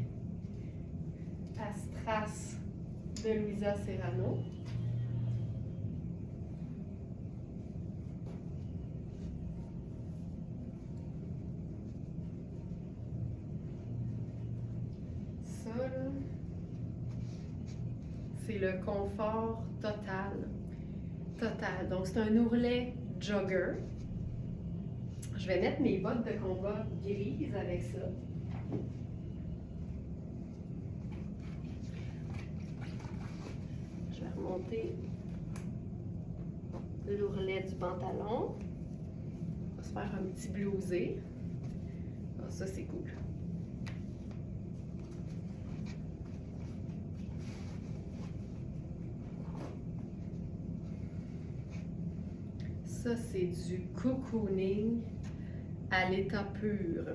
à strass de Luisa Serrano. Ça, là, c'est le confort total. Total. Donc, c'est un ourlet jogger. Je vais mettre mes bottes de combat grises avec ça. Je vais remonter l'ourlet du pantalon. On va se faire un petit blousé. Ah, ça, c'est cool. Ça, c'est du cocooning à l'état pur.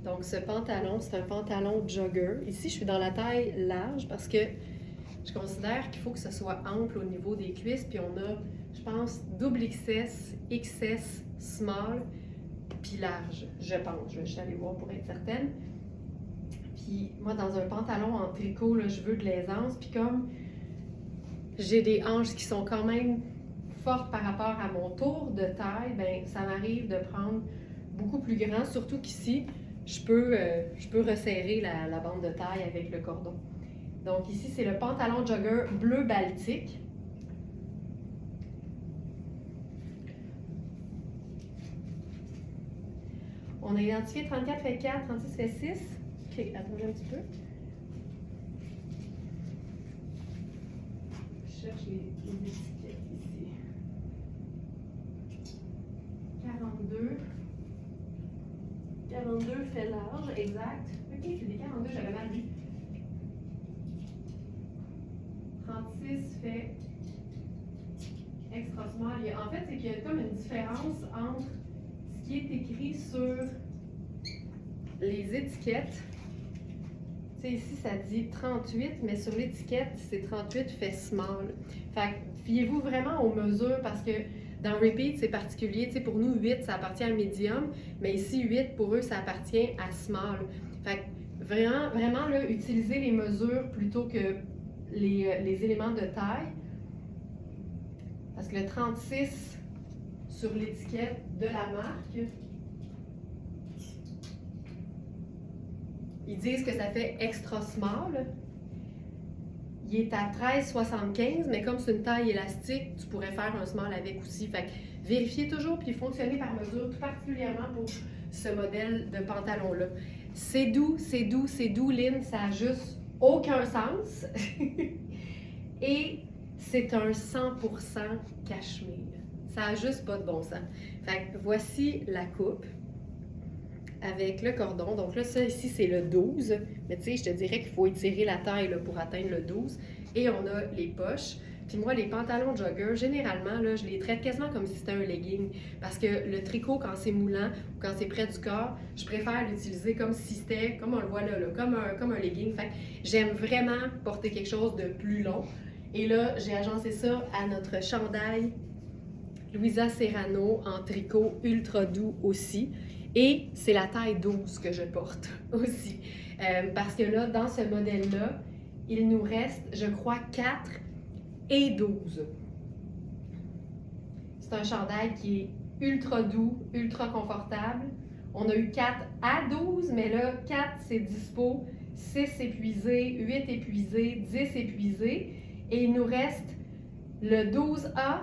Donc, ce pantalon, c'est un pantalon jogger. Ici, je suis dans la taille large parce que je considère qu'il faut que ce soit ample au niveau des cuisses. Puis on a, je pense, double XS, XS, small, puis large, je pense. Je vais juste aller voir pour être certaine. Puis moi, dans un pantalon en tricot, là, je veux de l'aisance. Puis comme j'ai des hanches qui sont quand même fortes par rapport à mon tour de taille, ben ça m'arrive de prendre beaucoup plus grand, surtout qu'ici, je peux resserrer la bande de taille avec le cordon. Donc ici, c'est le pantalon jogger bleu baltique. On a identifié 34 fait 4, 36 fait 6. Ok, attendez un petit peu. Je cherche les étiquettes ici. 42 fait large, exact. Ok, c'est des 42, j'avais mal lu. 36 fait extra small. En fait, c'est qu'il y a comme une différence entre ce qui est écrit sur les étiquettes. Tu sais, ici, ça dit 38, mais sur l'étiquette, c'est 38 fait small. Fait que fiez-vous vraiment aux mesures parce que dans Repeat, c'est particulier. Tu sais, pour nous, 8, ça appartient à medium, mais ici, 8, pour eux, ça appartient à small. Fait que vraiment là, utilisez les mesures plutôt que les éléments de taille. Parce que le 36 sur l'étiquette de la marque, ils disent que ça fait extra small. Il est à 13,75, mais comme c'est une taille élastique, tu pourrais faire un small avec aussi. Fait que vérifiez toujours puis fonctionnez par mesure, tout particulièrement pour ce modèle de pantalon-là. C'est doux, c'est doux, c'est doux, Lynn, ça n'a juste aucun sens. Et c'est un 100% cachemire. Ça n'a juste pas de bon sens. Fait que voici la coupe avec le cordon. Donc là, ça ici, c'est le 12. Mais tu sais, je te dirais qu'il faut étirer la taille là, pour atteindre le 12. Et on a les poches. Puis moi, les pantalons jogger, généralement, là, je les traite quasiment comme si c'était un legging. Parce que le tricot, quand c'est moulant ou quand c'est près du corps, je préfère l'utiliser comme si c'était, comme on le voit là, comme un legging. Fait que j'aime vraiment porter quelque chose de plus long. Et là, j'ai agencé ça à notre chandail Luisa Serrano en tricot ultra doux aussi. Et c'est la taille 12 que je porte aussi. Parce que là, dans ce modèle-là, il nous reste, je crois, 4 et 12. C'est un chandail qui est ultra doux, ultra confortable. On a eu 4 à 12, mais là, 4 c'est dispo, 6 épuisé, 8 épuisé, 10 épuisé. Et il nous reste le 12A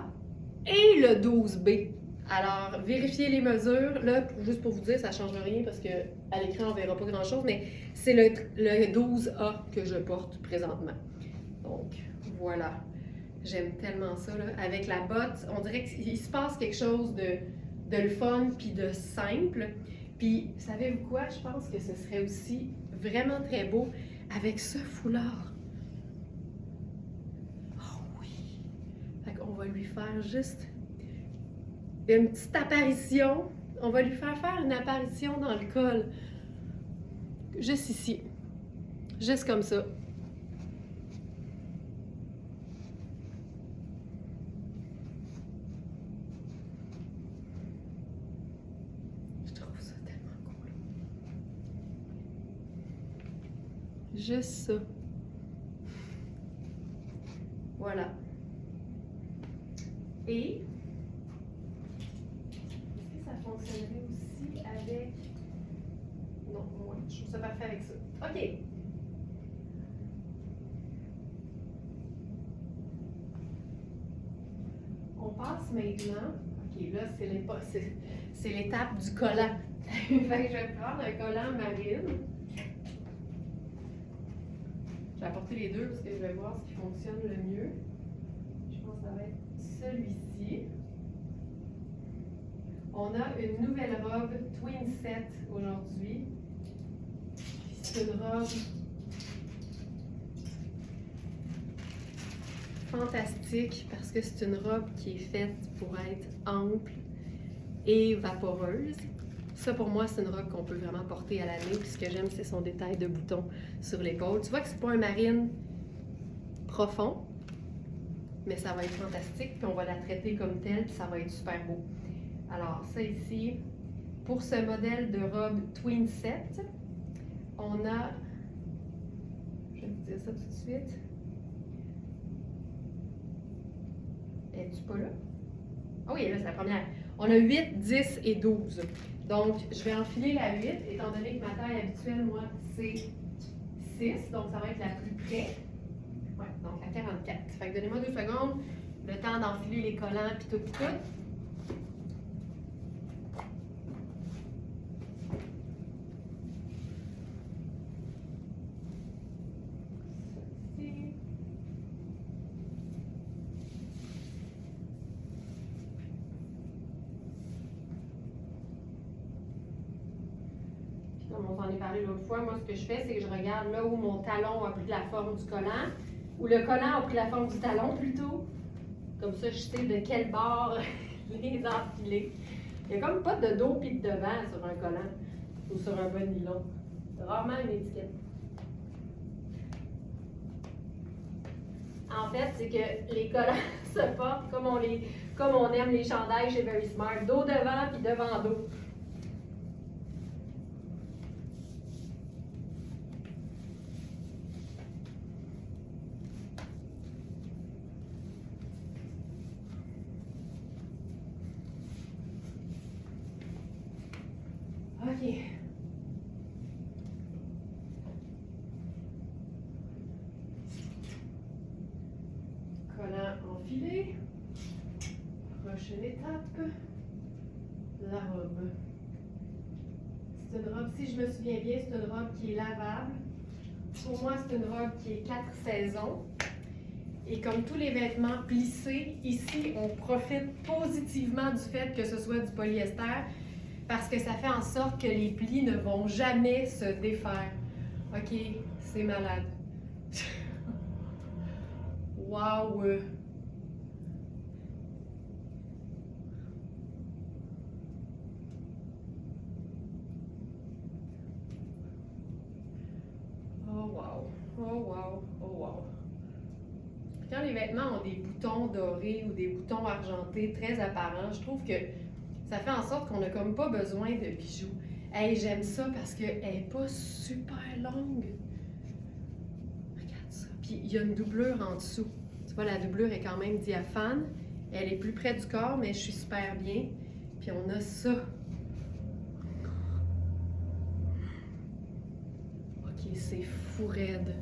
et le 12B. Alors, vérifiez les mesures. Là, juste pour vous dire, ça ne change rien parce qu'à l'écran, on ne verra pas grand-chose, mais c'est le 12A que je porte présentement. Donc, voilà. J'aime tellement ça. Là. Avec la botte, on dirait qu'il se passe quelque chose de le fun puis de simple. Puis, savez-vous quoi? Je pense que ce serait aussi vraiment très beau avec ce foulard. Oh oui! Fait qu'on va lui faire juste une petite apparition. On va lui faire une apparition dans le col. Juste ici. Juste comme ça. Je trouve ça tellement cool. Juste ça. Voilà. Et est-ce que ça fonctionnerait aussi avec... Non, moi, je trouve ça parfait avec ça. OK. On passe maintenant. OK, là, c'est l'étape du collant. Fait que je vais prendre un collant marine. Je vais apporter les deux parce que je vais voir ce qui fonctionne le mieux. Je pense que ça va être celui-ci. On a une nouvelle robe Twin Set aujourd'hui. C'est une robe fantastique parce que c'est une robe qui est faite pour être ample et vaporeuse. Ça, pour moi, c'est une robe qu'on peut vraiment porter à l'année. Puis ce que j'aime, c'est son détail de bouton sur l'épaule. Tu vois que c'est pas un marine profond, mais ça va être fantastique. Puis on va la traiter comme telle, puis ça va être super beau. Alors, ça ici, pour ce modèle de robe Twin Set, on a, je vais vous dire ça tout de suite. Es-tu pas là? Ah oui, là, c'est la première. On a 8, 10 et 12. Donc, je vais enfiler la 8, étant donné que ma taille habituelle, moi, c'est 6. Donc, ça va être la plus près. Ouais, donc à 44. Fait que donnez-moi 2 secondes, le temps d'enfiler les collants, puis tout, puis tout. Comme on s'en est parlé l'autre fois, moi, ce que je fais, c'est que je regarde là où mon talon a pris la forme du collant, ou le collant a pris la forme du talon plutôt. Comme ça, je sais de quel bord les enfiler. Il n'y a comme pas de dos et de devant sur un collant ou sur un bon nylon. C'est rarement une étiquette. En fait, c'est que les collants se portent comme on aime les chandails chez Very Smart. Dos devant puis devant dos. OK. Collant enfilé. Prochaine étape, la robe. C'est une robe, si je me souviens bien, c'est une robe qui est lavable. Pour moi, c'est une robe qui est 4 saisons. Et comme tous les vêtements plissés, ici, on profite positivement du fait que ce soit du polyester parce que ça fait en sorte que les plis ne vont jamais se défaire. OK, c'est malade. Wow! Oh wow! Oh wow! Oh wow! Quand les vêtements ont des boutons dorés ou des boutons argentés très apparents, je trouve que ça fait en sorte qu'on n'a comme pas besoin de bijoux. Hey, j'aime ça parce qu'elle n'est pas super longue. Regarde ça. Puis il y a une doublure en dessous. Tu vois, la doublure est quand même diaphane. Elle est plus près du corps, mais je suis super bien. Puis on a ça. OK, c'est fou raide.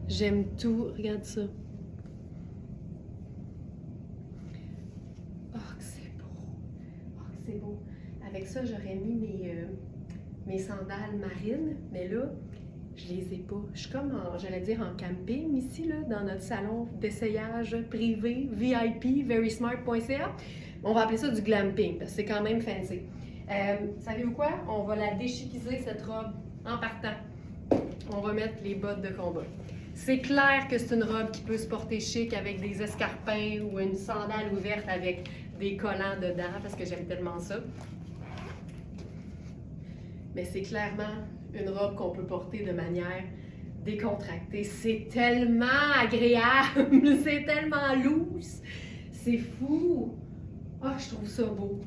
J'aime tout. Regarde ça. C'est beau. Avec ça, j'aurais mis mes sandales marines, mais là, je les ai pas. Je suis comme, j'allais dire, en camping ici, là, dans notre salon d'essayage privé, VIP, verysmart.ca. On va appeler ça du glamping, parce que c'est quand même fancy. Savez-vous quoi? On va la déchiquiser, cette robe, en partant. On va mettre les bottes de combat. C'est clair que c'est une robe qui peut se porter chic avec des escarpins ou une sandale ouverte avec des collants dedans, parce que j'aime tellement ça. Mais c'est clairement une robe qu'on peut porter de manière décontractée. C'est tellement agréable, c'est tellement loose, c'est fou. Ah, je trouve ça beau.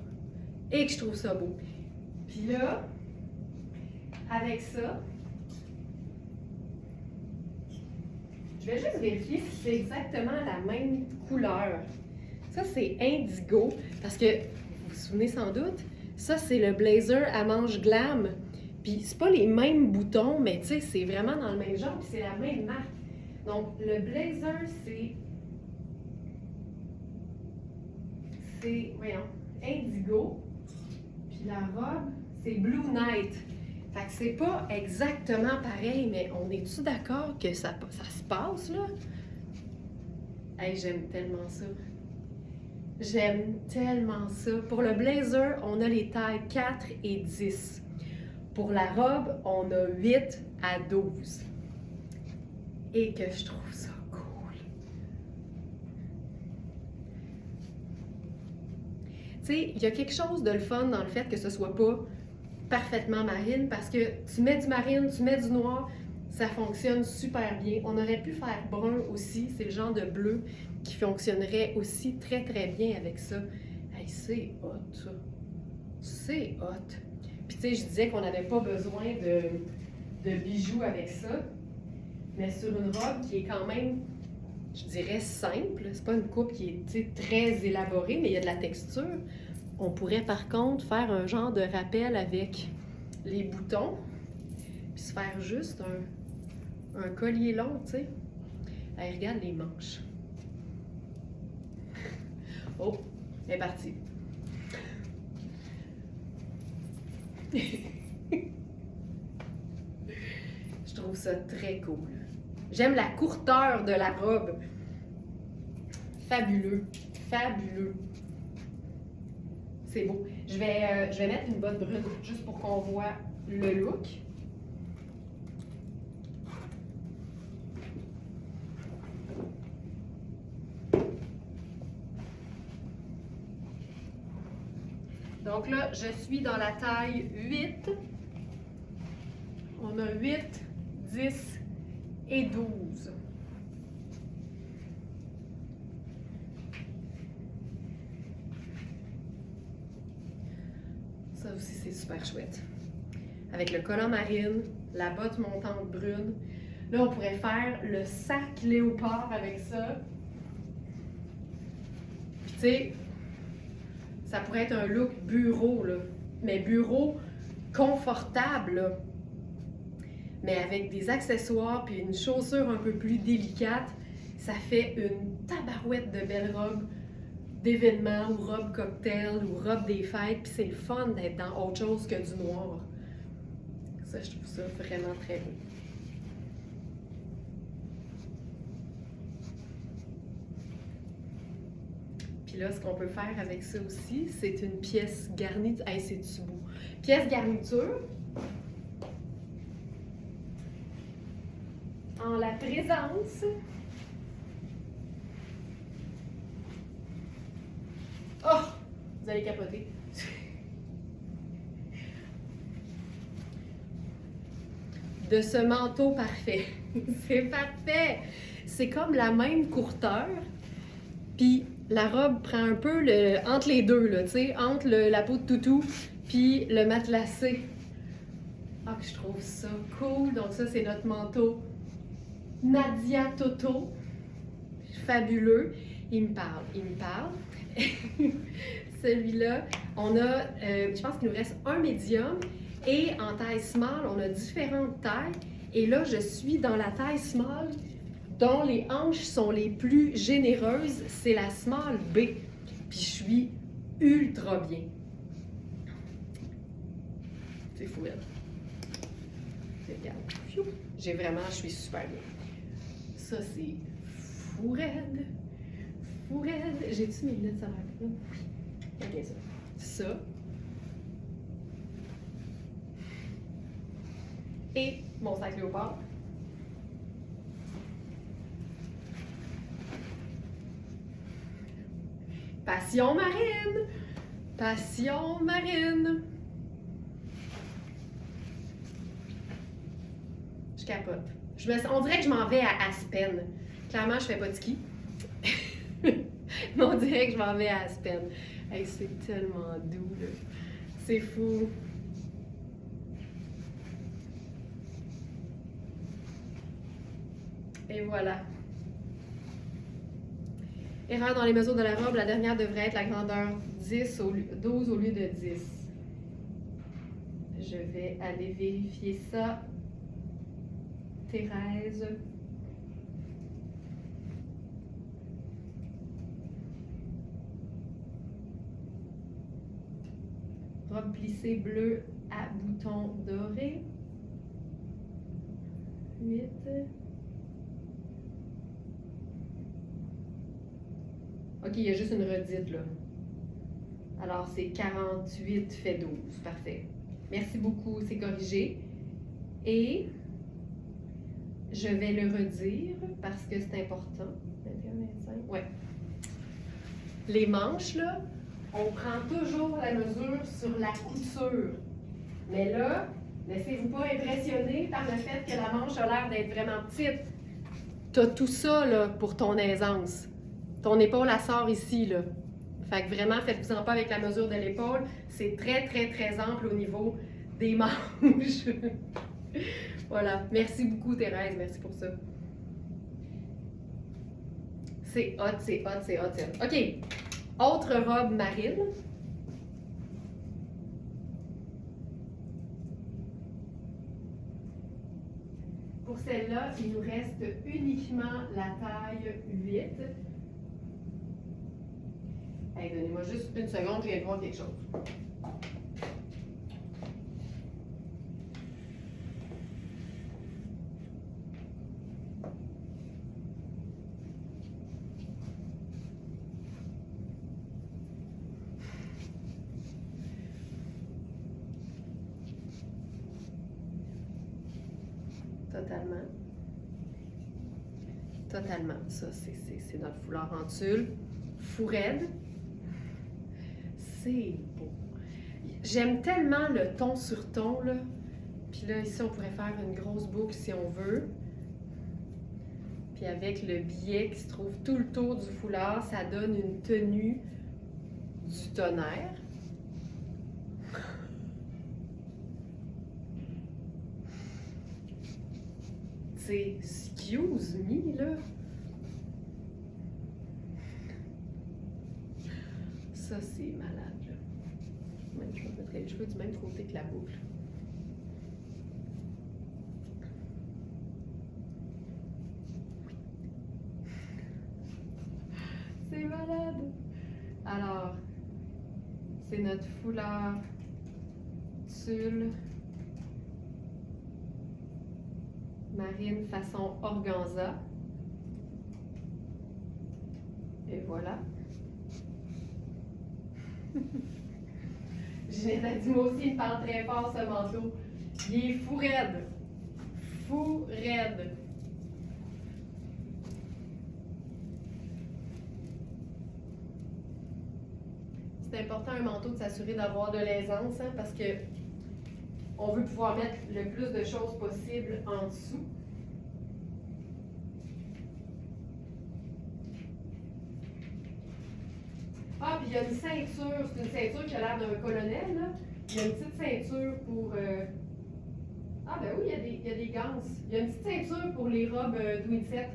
Et que je trouve ça beau. Puis là, avec ça, je vais juste vérifier si c'est exactement la même couleur. Ça, c'est indigo, parce que, vous vous souvenez sans doute, ça, c'est le blazer à manches glam. Puis c'est pas les mêmes boutons, mais tu sais, c'est vraiment dans le même genre, puis c'est la même marque. Donc, le blazer, voyons, indigo. Puis la robe, c'est Blue Night. Fait que c'est pas exactement pareil, mais on est-tu d'accord que ça se passe, là? Hey, j'aime tellement ça. J'aime tellement ça. Pour le blazer, on a les tailles 4 et 10. Pour la robe, on a 8 à 12. Et que je trouve ça cool. Tu sais, il y a quelque chose de le fun dans le fait que ce soit pas parfaitement marine, parce que tu mets du marine, tu mets du noir, ça fonctionne super bien. On aurait pu faire brun aussi, c'est le genre de bleu qui fonctionnerait aussi très très bien avec ça. Hey, c'est hot ça. C'est hot. Puis tu sais, je disais qu'on n'avait pas besoin de bijoux avec ça, mais sur une robe qui est quand même, je dirais, simple, c'est pas une coupe qui est très élaborée, mais il y a de la texture. On pourrait par contre faire un genre de rappel avec les boutons, puis se faire juste un collier long, tu sais. Hey, regarde les manches. Oh, elle est partie. Je trouve ça très cool. J'aime la courteur de la robe. Fabuleux, fabuleux. C'est beau. Je vais mettre une botte brune juste pour qu'on voit le look. Donc là, je suis dans la taille 8. On a 8, 10 et 12. Ça aussi, c'est super chouette. Avec le collant marine, la botte montante brune. Là, on pourrait faire le sac léopard avec ça. Puis, tu sais, ça pourrait être un look bureau, là. Mais bureau confortable, là. Mais avec des accessoires puis une chaussure un peu plus délicate, ça fait une tabarouette de belles robes d'événements ou robe cocktail ou robe des fêtes, puis c'est le fun d'être dans autre chose que du noir. Ça, je trouve ça vraiment très beau. Puis là, ce qu'on peut faire avec ça aussi, c'est une pièce garniture. Hey, c'est-tu beau? Pièce garniture. En la présence oh! Vous allez capoter. De ce manteau parfait. C'est parfait! C'est comme la même courteur, puis la robe prend un peu entre les deux, là, tu sais, entre la peau de toutou puis le matelassé. Ah, que je trouve ça cool! Donc ça, c'est notre manteau Nadia Toto. Fabuleux. Il me parle. Celui-là, on a, je pense qu'il nous reste un médium. Et en taille small, on a différentes tailles. Et là, je suis dans la taille small, dont les hanches sont les plus généreuses. C'est la small B. Puis je suis ultra bien. C'est fou, elle. Regarde. Je suis super bien. Ça, c'est fou raide. Fou raide. J'ai-tu mes lunettes à la oui. Ok, ça. Ça. Et mon sac léopard. Passion marine! Passion marine! Je capote. On dirait que je m'en vais à Aspen. Clairement, je fais pas de ski. Mais on dirait que je m'en vais à Aspen. Hey, c'est tellement doux, là. C'est fou. Et voilà. Erreur dans les mesures de la robe, la dernière devrait être la grandeur 12 au lieu de 10. Je vais aller vérifier ça. Thérèse. Robe plissée bleue à boutons dorés. 8. OK, il y a juste une redite, là. Alors, c'est 48 fait 12. Parfait. Merci beaucoup, c'est corrigé. Et je vais le redire parce que c'est important. 21, 25. Ouais. Les manches, là, on prend toujours la mesure sur la couture. Mais là, laissez-vous pas impressionner par le fait que la manche a l'air d'être vraiment petite. T'as tout ça, là, pour ton aisance. Ton épaule, elle sort ici, là. Fait que vraiment, faites-vous-en pas avec la mesure de l'épaule. C'est très, très, très ample au niveau des manches. Voilà. Merci beaucoup, Thérèse. Merci pour ça. C'est hot, c'est hot, c'est hot, c'est hot. OK. Autre robe marine. Pour celle-là, il nous reste uniquement la taille 8. Hey, donnez-moi juste une seconde, je viens de voir quelque chose. Totalement. Totalement. Ça, c'est notre foulard en tulle. Fou raide. C'est beau. J'aime tellement le ton sur ton, là. Puis là, ici, on pourrait faire une grosse boucle si on veut. Puis avec le biais qui se trouve tout le tour du foulard, ça donne une tenue du tonnerre. C'est excuse me, là. Ça, c'est malade, là. Même, je vais mettre les cheveux du même côté que la boucle. C'est malade. Alors, c'est notre foulard tulle marine façon organza. Et voilà. Ginette a dit, moi aussi, il parle très fort, ce manteau. Il est fou raide. Fou raide. C'est important, un manteau, de s'assurer d'avoir de l'aisance, hein, parce que on veut pouvoir mettre le plus de choses possible en dessous. Ah, puis il y a une ceinture, c'est une ceinture qui a l'air d'un colonel, là. Il y a une petite ceinture pour... Ah ben oui, il y a des ganses. Il y a une petite ceinture pour les robes Dwinset.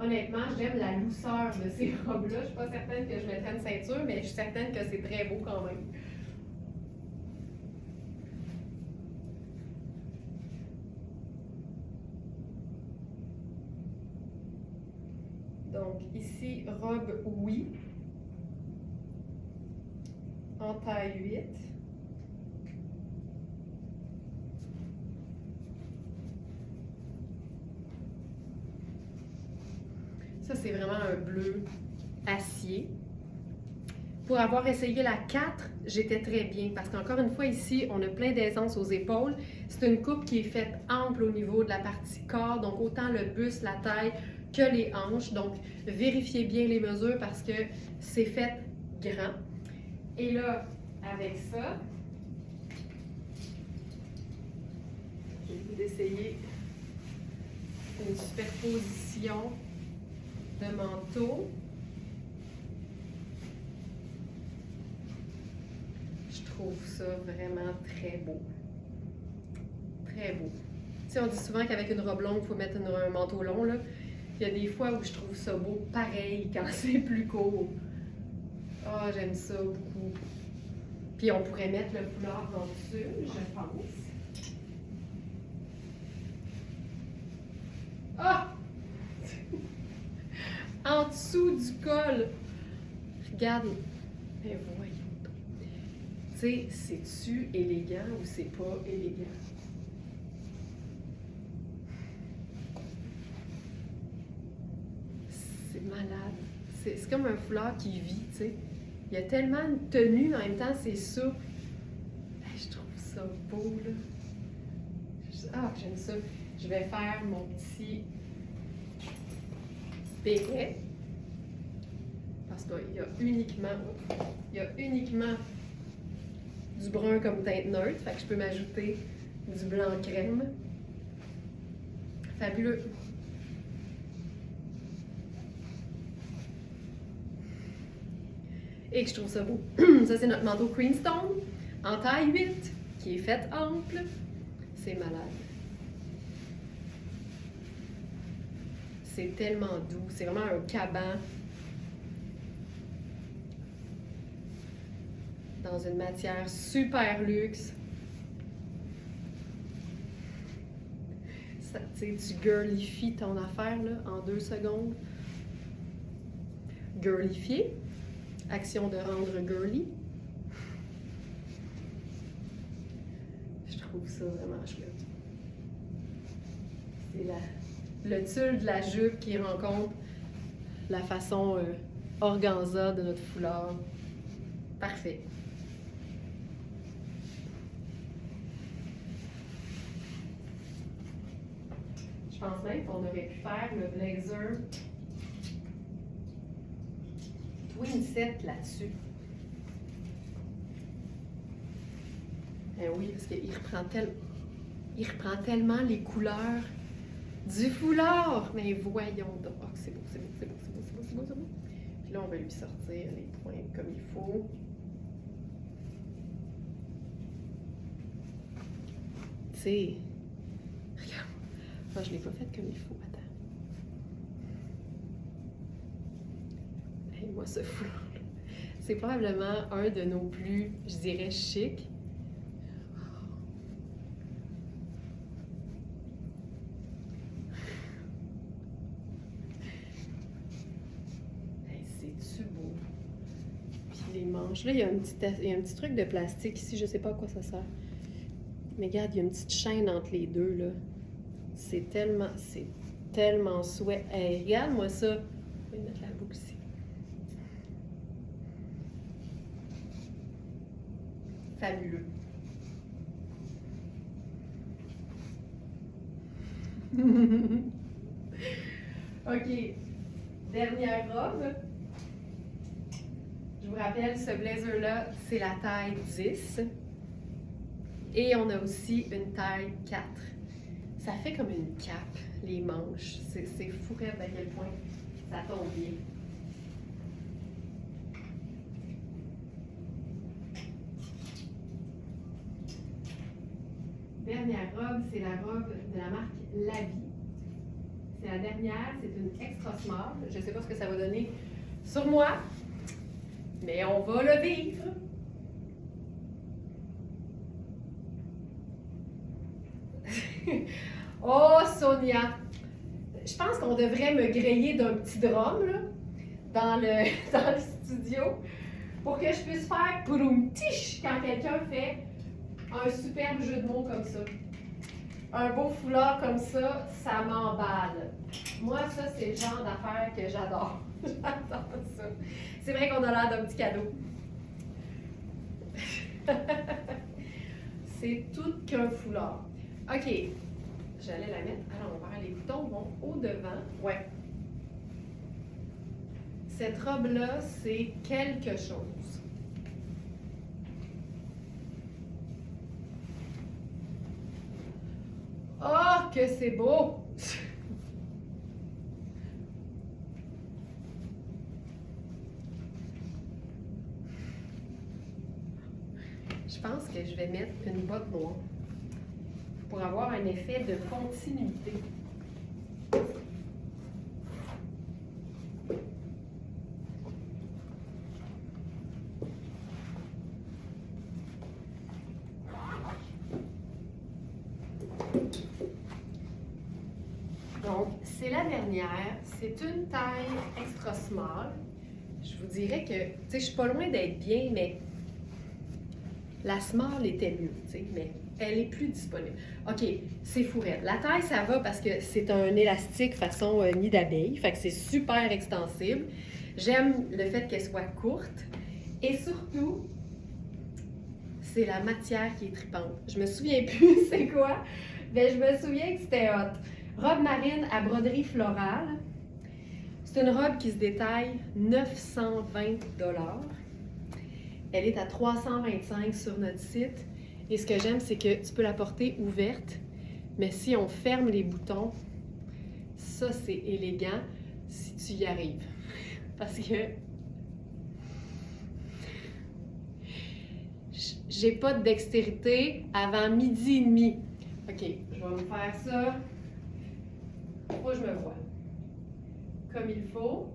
Honnêtement, j'aime la douceur de ces robes-là. Je suis pas certaine que je mettrais une ceinture, mais je suis certaine que c'est très beau quand même. Donc ici, robe oui, en taille 8. Ça, c'est vraiment un bleu acier. Pour avoir essayé la 4, j'étais très bien parce qu'encore une fois ici, on a plein d'aisance aux épaules. C'est une coupe qui est faite ample au niveau de la partie corps, donc autant le buste, la taille que les hanches. Donc vérifiez bien les mesures parce que c'est fait grand. Et là, avec ça, je vais vous essayer une superposition de manteau. Je trouve ça vraiment très beau. Très beau. Tu sais, on dit souvent qu'avec une robe longue, il faut mettre un manteau long, là. Il y a des fois où je trouve ça beau pareil quand c'est plus court. Ah, oh, j'aime ça beaucoup. Puis on pourrait mettre le foulard en dessus, je pense. Ah! En dessous du col. Regarde. Mais voyons. Tu sais, c'est-tu élégant ou c'est pas élégant? C'est malade. C'est comme un foulard qui vit, tu sais. Il y a tellement de tenue, en même temps, c'est souple. Je trouve ça beau, là. Ah, j'aime ça. Je vais faire mon petit béret. Parce qu'il y a uniquement du brun comme teinte neutre. Fait que je peux m'ajouter du blanc crème. Fabuleux. Et que je trouve ça beau. Ça, c'est notre manteau Creamstone en taille 8 qui est fait ample. C'est malade. C'est tellement doux. C'est vraiment un caban dans une matière super luxe. Ça, tu sais, tu girlifies ton affaire là, en 2 secondes. Girlifier. Action de rendre girly. Je trouve ça vraiment chouette. C'est le tulle de la jupe qui rencontre la façon organza de notre foulard. Parfait. Je pense même qu'on aurait pu faire le blazer Twin Set là-dessus. Eh oui, parce qu'il reprend tellement les couleurs du foulard. Mais voyons donc. Oh, c'est beau, c'est beau, c'est beau, c'est beau, c'est beau, c'est beau, c'est beau. Puis là, on va lui sortir les pointes comme il faut. Tu sais, regarde. Moi, je ne l'ai pas fait comme il faut. Attends. Hey, moi, ce foulard, c'est probablement un de nos plus, je dirais, chic. Les manches. Là, il y a un petit truc de plastique ici, je sais pas à quoi ça sert. Mais regarde, il y a une petite chaîne entre les deux, là. C'est tellement souhait. Hey, regarde-moi ça. Je vais mettre la boucle ici. Fabuleux. OK. Dernière robe. Je vous rappelle, ce blazer-là, c'est la taille 10. Et on a aussi une taille 4. Ça fait comme une cape, les manches. C'est fou à quel point ça tombe bien. Dernière robe, c'est la robe de la marque La Vie. C'est la dernière, c'est une extra small. Je ne sais pas ce que ça va donner sur moi, mais on va le vivre. Oh, Sonia! Je pense qu'on devrait me griller d'un petit drum là, dans le studio pour que je puisse faire pouroum tiche quand quelqu'un fait un superbe jeu de mots comme ça. Un beau foulard comme ça, ça m'emballe. Moi, ça, c'est le genre d'affaire que j'adore. J'adore ça. C'est vrai qu'on a l'air d'un petit cadeau. C'est tout qu'un foulard. OK. J'allais la mettre à l'envers. Les boutons vont au devant. Ouais. Cette robe-là, c'est quelque chose. Oh, que c'est beau! Je pense que je vais mettre une botte noire pour avoir un effet de continuité. Donc, c'est la dernière. C'est une taille extra small. Je vous dirais que, tu sais, je suis pas loin d'être bien, mais la small était mieux, tu sais, mais elle est plus disponible. OK, c'est fourrette. La taille, ça va parce que c'est un élastique façon nid d'abeille, fait que c'est super extensible. J'aime le fait qu'elle soit courte et surtout, c'est la matière qui est tripante. Je me souviens plus c'est quoi, mais je me souviens que c'était hot. Robe marine à broderie florale. C'est une robe qui se détaille 920 $. Elle est à 325 sur notre site. Et ce que j'aime, c'est que tu peux la porter ouverte, mais si on ferme les boutons, ça c'est élégant si tu y arrives. Parce que j'ai pas de dextérité avant midi et demi. OK, je vais me faire ça. Faut que je me vois comme il faut.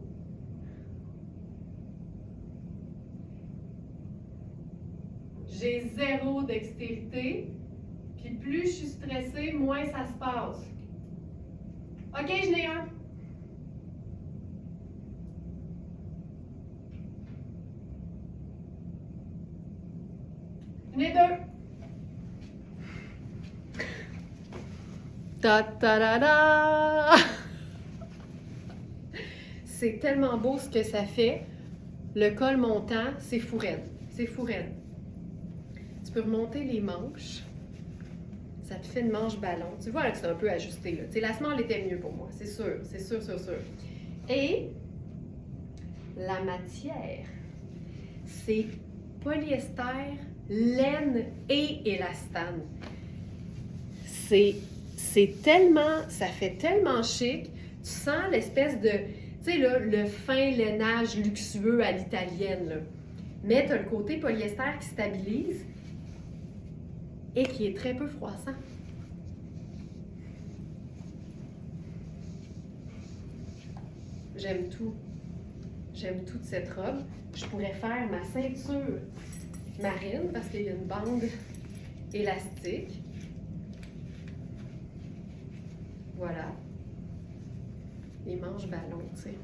J'ai zéro dextérité. Puis plus je suis stressée, moins ça se passe. OK, je n'ai un. Je n'ai deux. Ta ta da da! C'est tellement beau ce que ça fait. Le col montant, c'est fou raide. C'est fou raide. Tu peux remonter les manches. Ça te fait une manche ballon. Tu vois là, que c'est un peu ajusté. Là. Tu sais, la semelle était mieux pour moi, c'est sûr, c'est sûr, sûr, sûr. Et la matière, c'est polyester, laine et élastane. C'est tellement, ça fait tellement chic. Tu sens l'espèce de, tu sais, là, le fin lainage luxueux à l'italienne. Là. Mais tu as le côté polyester qui stabilise et qui est très peu froissant. J'aime tout. J'aime toute cette robe. Je pourrais faire ma ceinture marine parce qu'il y a une bande élastique. Voilà. Les manches ballons, tu sais.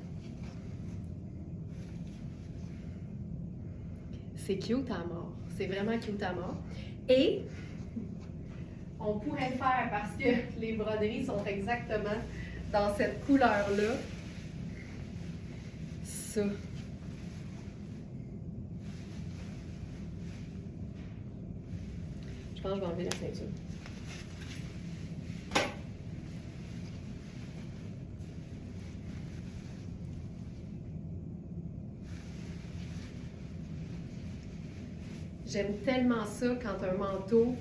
C'est cute à mort. C'est vraiment cute à mort. Et on pourrait le faire parce que les broderies sont exactement dans cette couleur-là. Ça. Je pense que je vais enlever la ceinture. J'aime tellement ça quand un manteau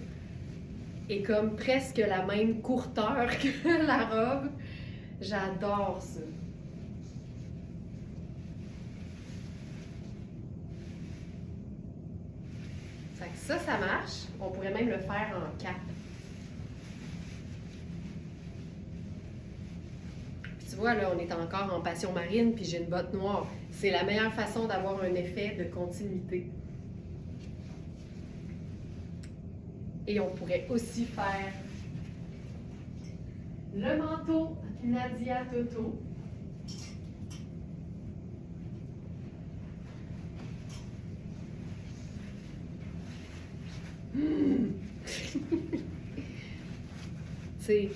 est comme presque la même courteur que la robe. J'adore ça. Fait que ça marche. On pourrait même le faire en cape. Puis tu vois, là, on est encore en passion marine, puis j'ai une botte noire. C'est la meilleure façon d'avoir un effet de continuité. Et on pourrait aussi faire le manteau Nadia Toto. C'est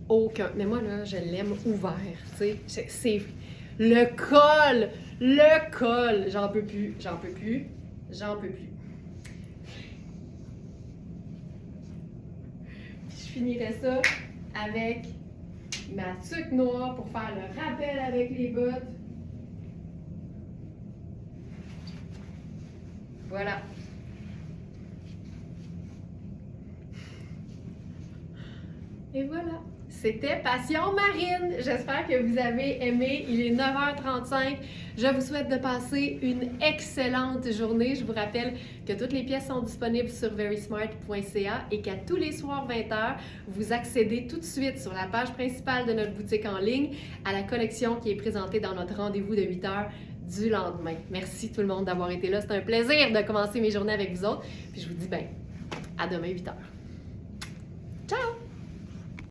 aucun. Mais moi, là, je l'aime ouvert. Tu sais, c'est le col. J'en peux plus. finirais ça avec ma tuque noire pour faire le rappel avec les bottes. Voilà. Et voilà. C'était Passion Marine. J'espère que vous avez aimé. Il est 9h35. Je vous souhaite de passer une excellente journée. Je vous rappelle que toutes les pièces sont disponibles sur verysmart.ca et qu'à tous les soirs 20h, vous accédez tout de suite sur la page principale de notre boutique en ligne à la collection qui est présentée dans notre rendez-vous de 8h du lendemain. Merci tout le monde d'avoir été là. C'est un plaisir de commencer mes journées avec vous autres. Puis je vous dis à demain 8h.